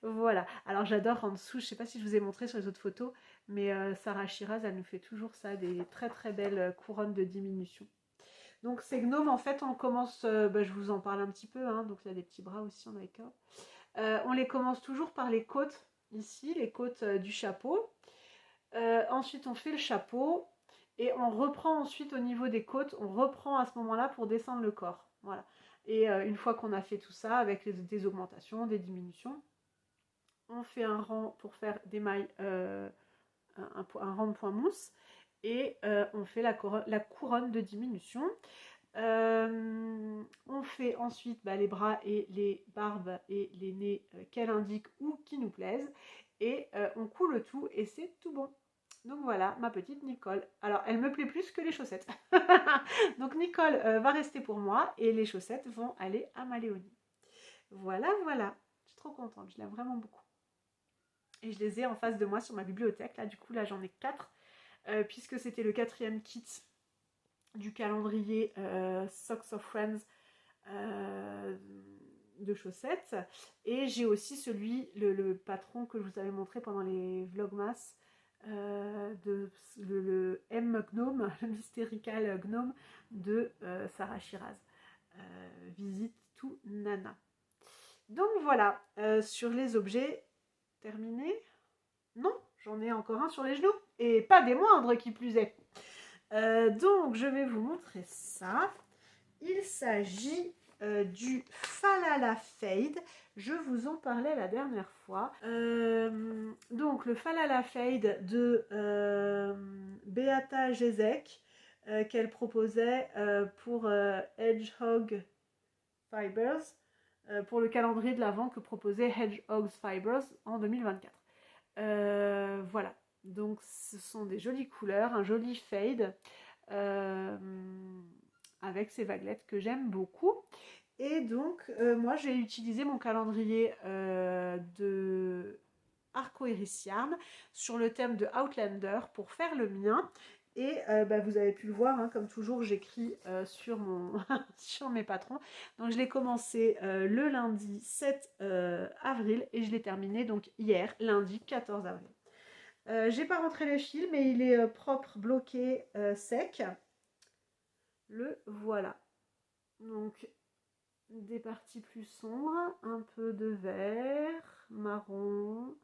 Voilà. Alors j'adore en dessous. Je ne sais pas si je vous ai montré sur les autres photos. Mais Sarah Shiraz, elle nous fait toujours ça. Des très très belles couronnes de diminution. Donc ces gnomes, en fait, on commence, je vous en parle un petit peu, hein, donc il y a des petits bras aussi en make-up. On les commence toujours par les côtes, ici, les côtes du chapeau. Ensuite, on fait le chapeau et on reprend ensuite au niveau des côtes, on reprend à ce moment-là pour descendre le corps. Voilà. Et une fois qu'on a fait tout ça, avec des augmentations, des diminutions, on fait un rang pour faire des mailles, un rang de point mousse. Et on fait la couronne de diminution. On fait ensuite les bras et les barbes et les nez qu'elle indique ou qui nous plaisent. Et on coule le tout et c'est tout bon. Donc voilà, ma petite Nicole. Alors, elle me plaît plus que les chaussettes. Donc Nicole va rester pour moi et les chaussettes vont aller à Maléonie. Voilà, voilà. Je suis trop contente, je l'aime vraiment beaucoup. Et je les ai en face de moi sur ma bibliothèque. Là, du coup, là, j'en ai 4. Puisque c'était le 4e kit du calendrier Socks of Friends de chaussettes. Et j'ai aussi celui, le patron que je vous avais montré pendant les Vlogmas, le M Gnome, le Mystical Gnome de Sarah Shiraz. Visite tout Nana. Donc voilà, sur les objets, terminés. Non, j'en ai encore un sur les genoux. Et pas des moindres qui plus est. Donc je vais vous montrer ça. Il s'agit du Falala Fade. Je vous en parlais la dernière fois. Donc le Falala Fade de Beata Jezek qu'elle proposait pour Hedgehog Fibers, pour le calendrier de l'Avent que proposait Hedgehog Fibers en 2024. Voilà, donc ce sont des jolies couleurs, un joli fade avec ces vaguelettes que j'aime beaucoup. Et donc moi j'ai utilisé mon calendrier de Arcoiris Yarn sur le thème de Outlander pour faire le mien. Et vous avez pu le voir, hein, comme toujours j'écris sur, sur mes patrons. Donc je l'ai commencé le lundi 7 avril et je l'ai terminé donc hier, lundi 14 avril. J'ai pas rentré le fil, mais il est propre, bloqué, sec. Le voilà. Donc des parties plus sombres, un peu de vert, marron,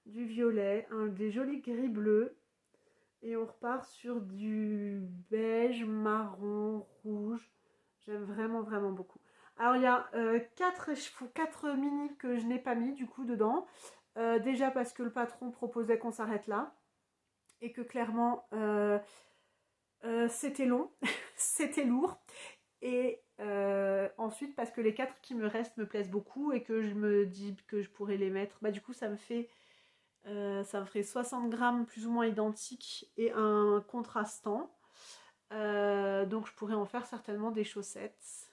du violet, des jolis gris bleus. Et on repart sur du beige, marron, rouge. J'aime vraiment, vraiment beaucoup. Alors, il y a 4 mini que je n'ai pas mis du coup dedans. Déjà parce que le patron proposait qu'on s'arrête là. Et que clairement, C'était long, c'était lourd. Et ensuite, parce que les 4 qui me restent me plaisent beaucoup et que je me dis que je pourrais les mettre, bah du coup ça me ferait 60 grammes plus ou moins identiques et un contrastant. Donc je pourrais en faire certainement des chaussettes.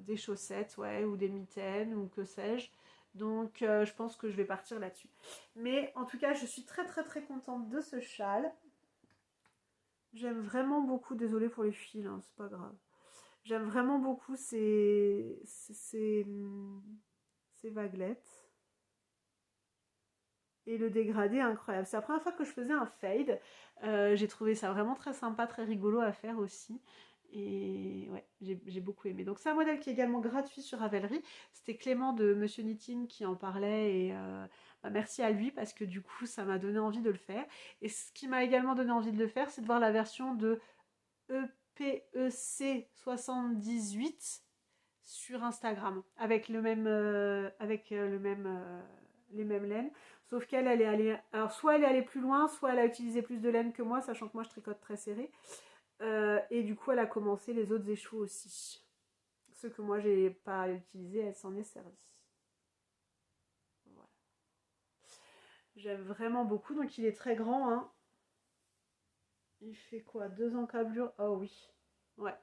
Des chaussettes, ouais, ou des mitaines, ou que sais-je. Donc je pense que je vais partir là-dessus. Mais en tout cas, je suis très très très contente de ce châle. J'aime vraiment beaucoup, désolée pour les fils, hein, c'est pas grave. J'aime vraiment beaucoup ces vaguelettes. Et le dégradé est incroyable. C'est la première fois que je faisais un fade. J'ai trouvé ça vraiment très sympa, très rigolo à faire aussi. Et ouais, j'ai beaucoup aimé. Donc c'est un modèle qui est également gratuit sur Ravelry. C'était Clément de Monsieur Knitting qui en parlait et bah, merci à lui parce que du coup ça m'a donné envie de le faire. Et ce qui m'a également donné envie de le faire, c'est de voir la version de EPEC 78 sur Instagram avec les mêmes laines. Sauf qu'elle, elle est allée. Alors, soit elle est allée plus loin, soit elle a utilisé plus de laine que moi, sachant que moi je tricote très serré. Et du coup, elle a commencé les autres échos aussi. Ceux que moi j'ai pas utilisés, elle s'en est servie. Voilà. J'aime vraiment beaucoup. Donc, il est très grand. Hein. Il fait quoi? Deux encablures? Oh oui. Ouais.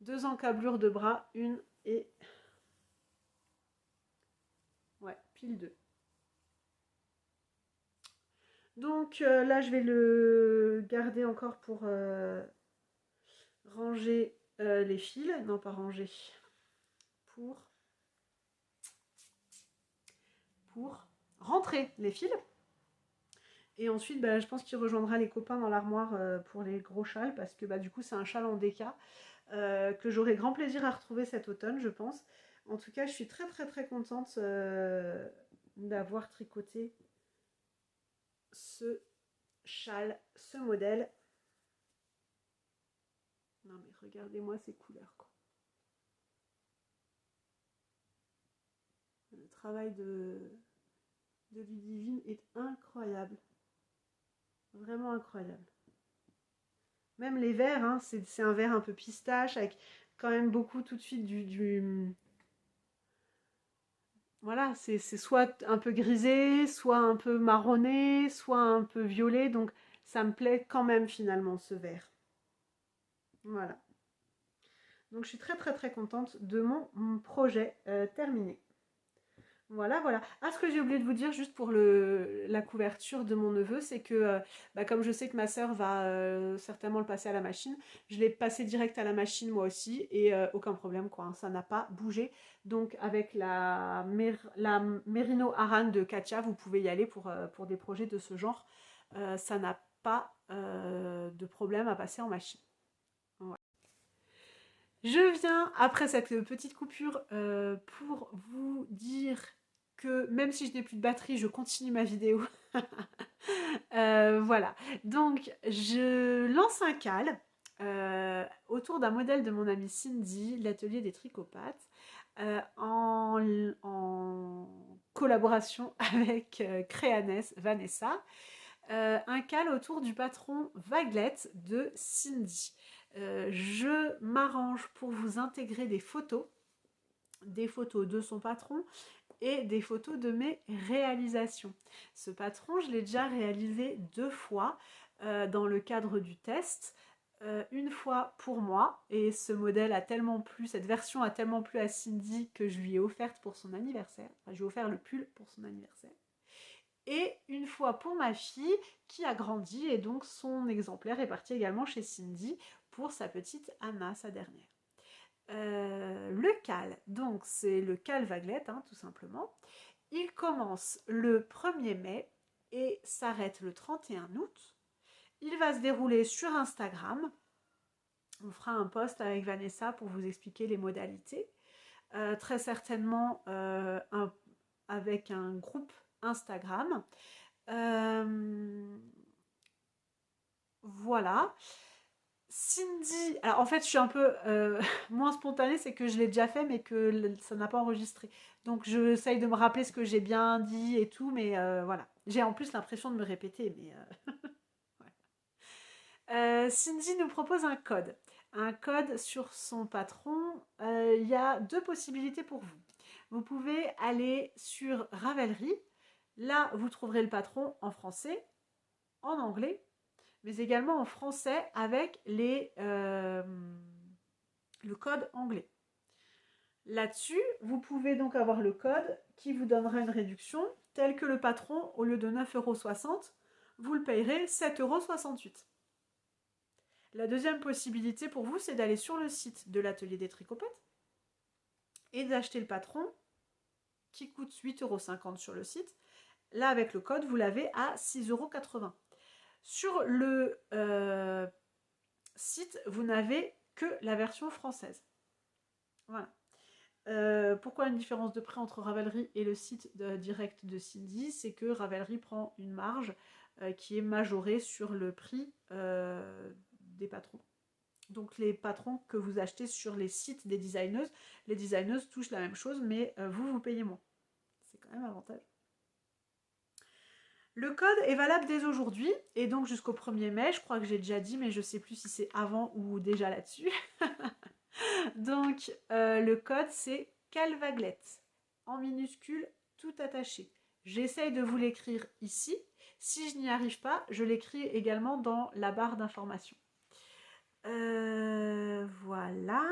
Deux encablures de bras. Une et. Ouais, pile deux. Donc là, je vais le garder encore pour ranger les fils. Non, pas ranger. Pour, pour rentrer les fils. Et ensuite, bah, je pense qu'il rejoindra les copains dans l'armoire pour les gros châles. Parce que bah, du coup, c'est un châle en déca que j'aurai grand plaisir à retrouver cet automne, je pense. En tout cas, je suis très très très contente d'avoir tricoté ce châle, ce modèle. Non mais regardez-moi ces couleurs, quoi. Le travail de Ludivine est incroyable. Vraiment incroyable. Même les verts, hein, c'est un vert un peu pistache avec quand même beaucoup tout de suite voilà, c'est soit un peu grisé, soit un peu marronné, soit un peu violet. Donc ça me plaît quand même finalement ce vert. Voilà. Donc je suis très très très contente de mon projet terminé. Voilà, voilà. Ah, ce que j'ai oublié de vous dire juste pour la couverture de mon neveu, c'est que bah, comme je sais que ma sœur va certainement le passer à la machine, je l'ai passé direct à la machine moi aussi et aucun problème quoi, hein, ça n'a pas bougé. Donc avec la Merino Aran de Katia, vous pouvez y aller pour des projets de ce genre. Ça n'a pas de problème à passer en machine. Ouais. Je viens, après cette petite coupure, pour vous dire que même si je n'ai plus de batterie, je continue ma vidéo. Voilà. Donc, je lance un cal autour d'un modèle de mon amie Cindy, l'atelier des tricopathes, en collaboration avec Créanes Vanessa. Un cal autour du patron Vaguelet de Cindy. Je m'arrange pour vous intégrer des photos de son patron et des photos de mes réalisations. Ce patron, je l'ai déjà réalisé 2 fois dans le cadre du test. Une fois pour moi, et ce modèle a tellement plu, cette version a tellement plu à Cindy que je lui ai offerte pour son anniversaire. Enfin, je lui ai offert le pull pour son anniversaire. Et une fois pour ma fille qui a grandi et donc son exemplaire est parti également chez Cindy pour sa petite Anna, sa dernière. Le cal, donc c'est le cal Vaguelet, hein, tout simplement. Il commence le 1er mai et s'arrête le 31 août. Il va se dérouler sur Instagram. On fera un post avec Vanessa pour vous expliquer les modalités. Très certainement avec un groupe Instagram. Voilà. Cindy, alors en fait je suis un peu moins spontanée, c'est que je l'ai déjà fait mais que ça n'a pas enregistré. Donc j'essaye de me rappeler ce que j'ai bien dit et tout, mais voilà. J'ai en plus l'impression de me répéter, mais voilà. Cindy nous propose un code. Un code sur son patron. Il y a deux possibilités pour vous. Vous pouvez aller sur Ravelry. Là, vous trouverez le patron en français, en anglais, mais également en français avec le code anglais. Là-dessus, vous pouvez donc avoir le code qui vous donnera une réduction telle que le patron, au lieu de 9,60 €, vous le payerez 7,68 €. La deuxième possibilité pour vous, c'est d'aller sur le site de l'atelier des tricopates et d'acheter le patron qui coûte 8,50 € sur le site. Là, avec le code, vous l'avez à 6,80 €. Sur le site, vous n'avez que la version française. Voilà. Pourquoi une différence de prix entre Ravelry et le site direct de Cindy? C'est que Ravelry prend une marge qui est majorée sur le prix des patrons. Donc les patrons que vous achetez sur les sites des designeuses, les designeuses touchent la même chose, mais vous payez moins. C'est quand même avantageux. Le code est valable dès aujourd'hui et donc jusqu'au 1er mai. Je crois que j'ai déjà dit, mais je ne sais plus si c'est avant ou déjà là-dessus. Donc le code c'est Calvaglette, en minuscule, tout attaché. J'essaye de vous l'écrire ici. Si je n'y arrive pas, je l'écris également dans la barre d'information. Voilà.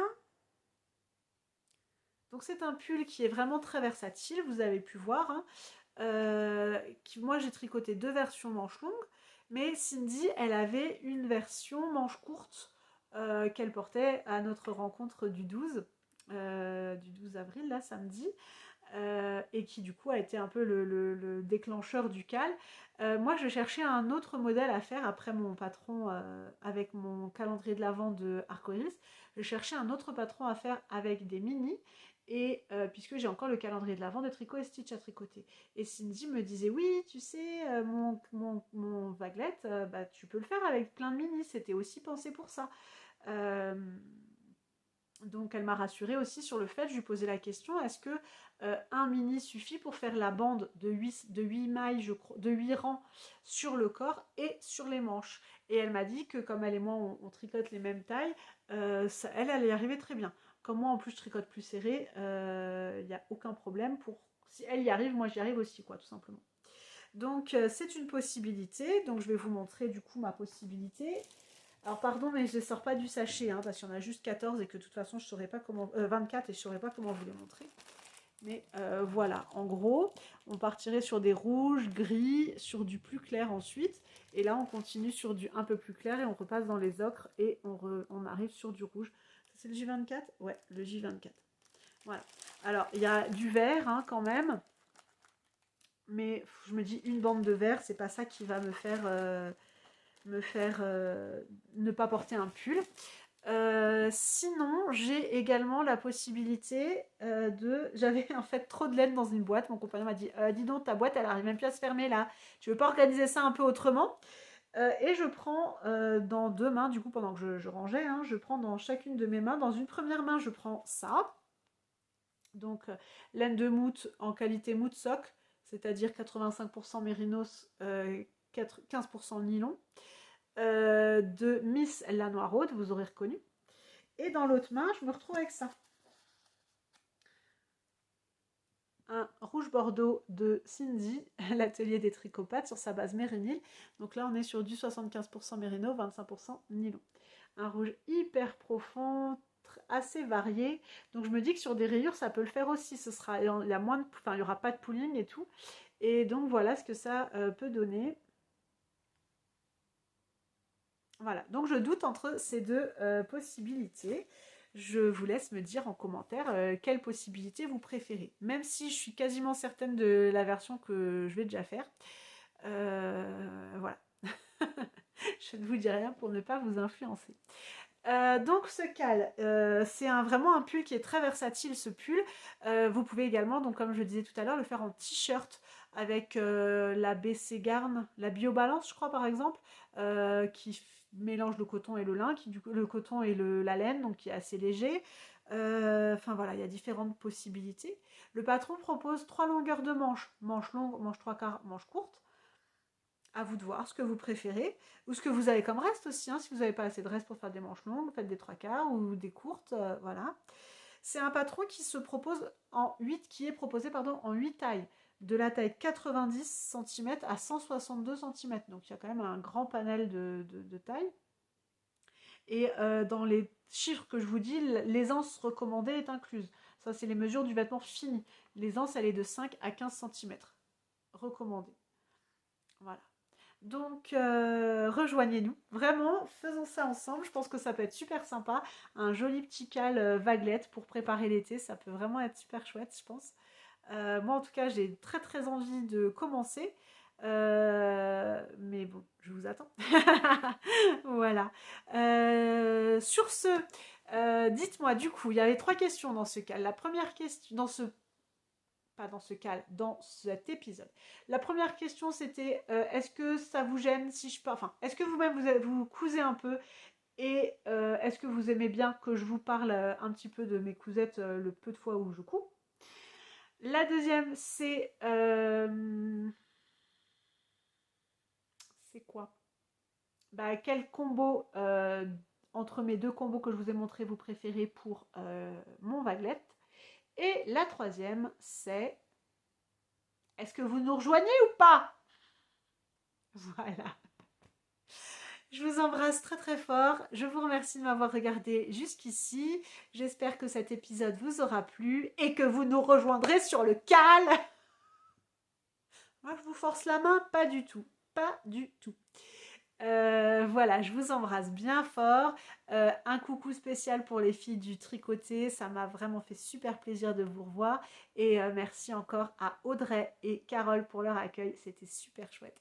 Donc c'est un pull qui est vraiment très versatile, vous avez pu voir. Hein. Moi j'ai tricoté deux versions manches longues, mais Cindy elle avait une version manche courte qu'elle portait à notre rencontre du 12 avril, là samedi. Et qui du coup a été un peu le déclencheur du cal. Moi je cherchais un autre modèle à faire après mon patron avec mon calendrier de l'Avent de Arcoiris. Je cherchais un autre patron à faire avec des mini. Et puisque j'ai encore le calendrier de l'Avent de Tricot et Stitch à tricoter. Et Cindy me disait oui, tu sais, mon vaguelette, bah, tu peux le faire avec plein de mini, c'était aussi pensé pour ça. Donc elle m'a rassurée aussi sur le fait, je lui posais la question, est-ce que un mini suffit pour faire la bande de 8 mailles, de 8 rangs sur le corps et sur les manches. Et elle m'a dit que comme elle et moi on tricote les mêmes tailles, elle allait y arriver très bien. Comme moi en plus je tricote plus serré, il n'y a aucun problème. Si elle y arrive, moi j'y arrive aussi, quoi, tout simplement. Donc c'est une possibilité, donc je vais vous montrer du coup ma possibilité. Alors pardon, mais je ne les sors pas du sachet, hein, parce qu'il y en a juste 14 et que de toute façon je saurais pas comment. 24 et je ne saurais pas comment vous les montrer. Mais voilà, en gros, on partirait sur des rouges, gris, sur du plus clair ensuite. Et là, on continue sur du un peu plus clair et on repasse dans les ocres et on arrive sur du rouge. C'est le J24? Ouais, le J24. Voilà. Alors, il y a du vert hein, quand même. Mais je me dis, une bande de vert, c'est pas ça qui va me faire ne pas porter un pull. Sinon, j'ai également la possibilité J'avais en fait trop de laine dans une boîte. Mon compagnon m'a dit dis donc, ta boîte, elle arrive même plus à se fermer là. Tu veux pas organiser ça un peu autrement? Et je prends dans deux mains, du coup, pendant que je rangeais, hein, je prends dans chacune de mes mains. Dans une première main, je prends ça. Donc, laine de moute en qualité moute sock, c'est-à-dire 85% mérinos, 15% nylon. De Miss La Noiraude, vous aurez reconnu. Et dans l'autre main, je me retrouve avec ça. Un rouge bordeaux de Cindy, l'atelier des tricopates sur sa base mérinyle. Donc là, on est sur du 75% mérino, 25% nylon. Un rouge hyper profond, assez varié. Donc je me dis que sur des rayures, ça peut le faire aussi. Il n'y aura pas de pooling et tout. Et donc voilà ce que ça peut donner. Voilà, donc je doute entre ces deux possibilités. Je vous laisse me dire en commentaire quelle possibilité vous préférez. Même si je suis quasiment certaine de la version que je vais déjà faire. Voilà. Je ne vous dis rien pour ne pas vous influencer. Donc ce cal, c'est vraiment un pull qui est très versatile, ce pull. Vous pouvez également, donc comme je disais tout à l'heure, le faire en t-shirt avec la BC Garn, la BioBalance je crois par exemple, qui mélange le coton et le lin, le coton et la laine, donc qui est assez léger. Enfin voilà, il y a différentes possibilités. Le patron propose 3 longueurs de manches, manche longue, manche 3/4, manche courte. À vous de voir ce que vous préférez ou ce que vous avez comme reste aussi. Hein, si vous n'avez pas assez de reste pour faire des manches longues, faites des 3/4 ou des courtes. Voilà. C'est un patron qui se propose en 8, qui est proposé pardon, en 8 tailles, de la taille 90 cm à 162 cm. Donc il y a quand même un grand panel de tailles. Et dans les chiffres que je vous dis, l'aisance recommandée est incluse. Ça, c'est les mesures du vêtement fini. L'aisance, elle est de 5 à 15 cm. Recommandée. Voilà. Donc, rejoignez-nous. Vraiment, faisons ça ensemble. Je pense que ça peut être super sympa. Un joli petit cal vaguelette pour préparer l'été. Ça peut vraiment être super chouette, je pense. Moi, en tout cas, j'ai très très envie de commencer. Mais bon, je vous attends. Voilà. Sur ce, dites-moi, du coup, il y avait 3 questions dans ce cas. La première question, pas dans ce cas, dans cet épisode. La première question, c'était est-ce que ça vous gêne si je parle, enfin, est-ce que vous-même vous cousez un peu et est-ce que vous aimez bien que je vous parle un petit peu de mes cousettes le peu de fois où je couds. La deuxième, c'est quoi? Bah, quel combo entre mes 2 combos que je vous ai montrés vous préférez pour mon vaguelette. Et la troisième, c'est est-ce que vous nous rejoignez ou pas? Voilà. Je vous embrasse très très fort. Je vous remercie de m'avoir regardé jusqu'ici. J'espère que cet épisode vous aura plu et que vous nous rejoindrez sur le cal. Moi, je vous force la main, pas du tout. Pas du tout. Voilà, je vous embrasse bien fort. Un coucou spécial pour les filles du tricoté. Ça m'a vraiment fait super plaisir de vous revoir. Et merci encore à Audrey et Carole pour leur accueil. C'était super chouette.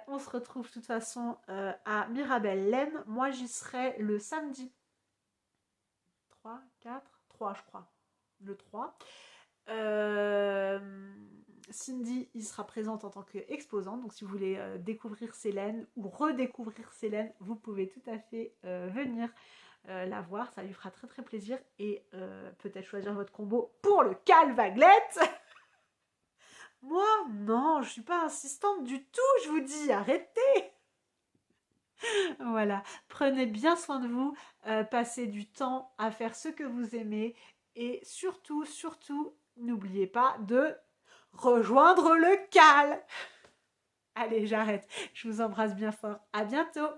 On se retrouve de toute façon à Mirabel Laine. Moi, j'y serai le samedi 3, 4, 3 je crois. Le 3. Cindy, il sera présente en tant qu'exposante. Donc, si vous voulez découvrir ces laines ou redécouvrir ces laines, vous pouvez tout à fait venir la voir. Ça lui fera très très plaisir. Et peut-être choisir votre combo pour le cal vaguelette. Moi, non, je suis pas insistante du tout, je vous dis, arrêtez. Voilà, prenez bien soin de vous, passez du temps à faire ce que vous aimez et surtout, surtout, n'oubliez pas de rejoindre le cal. Allez, j'arrête, je vous embrasse bien fort, à bientôt.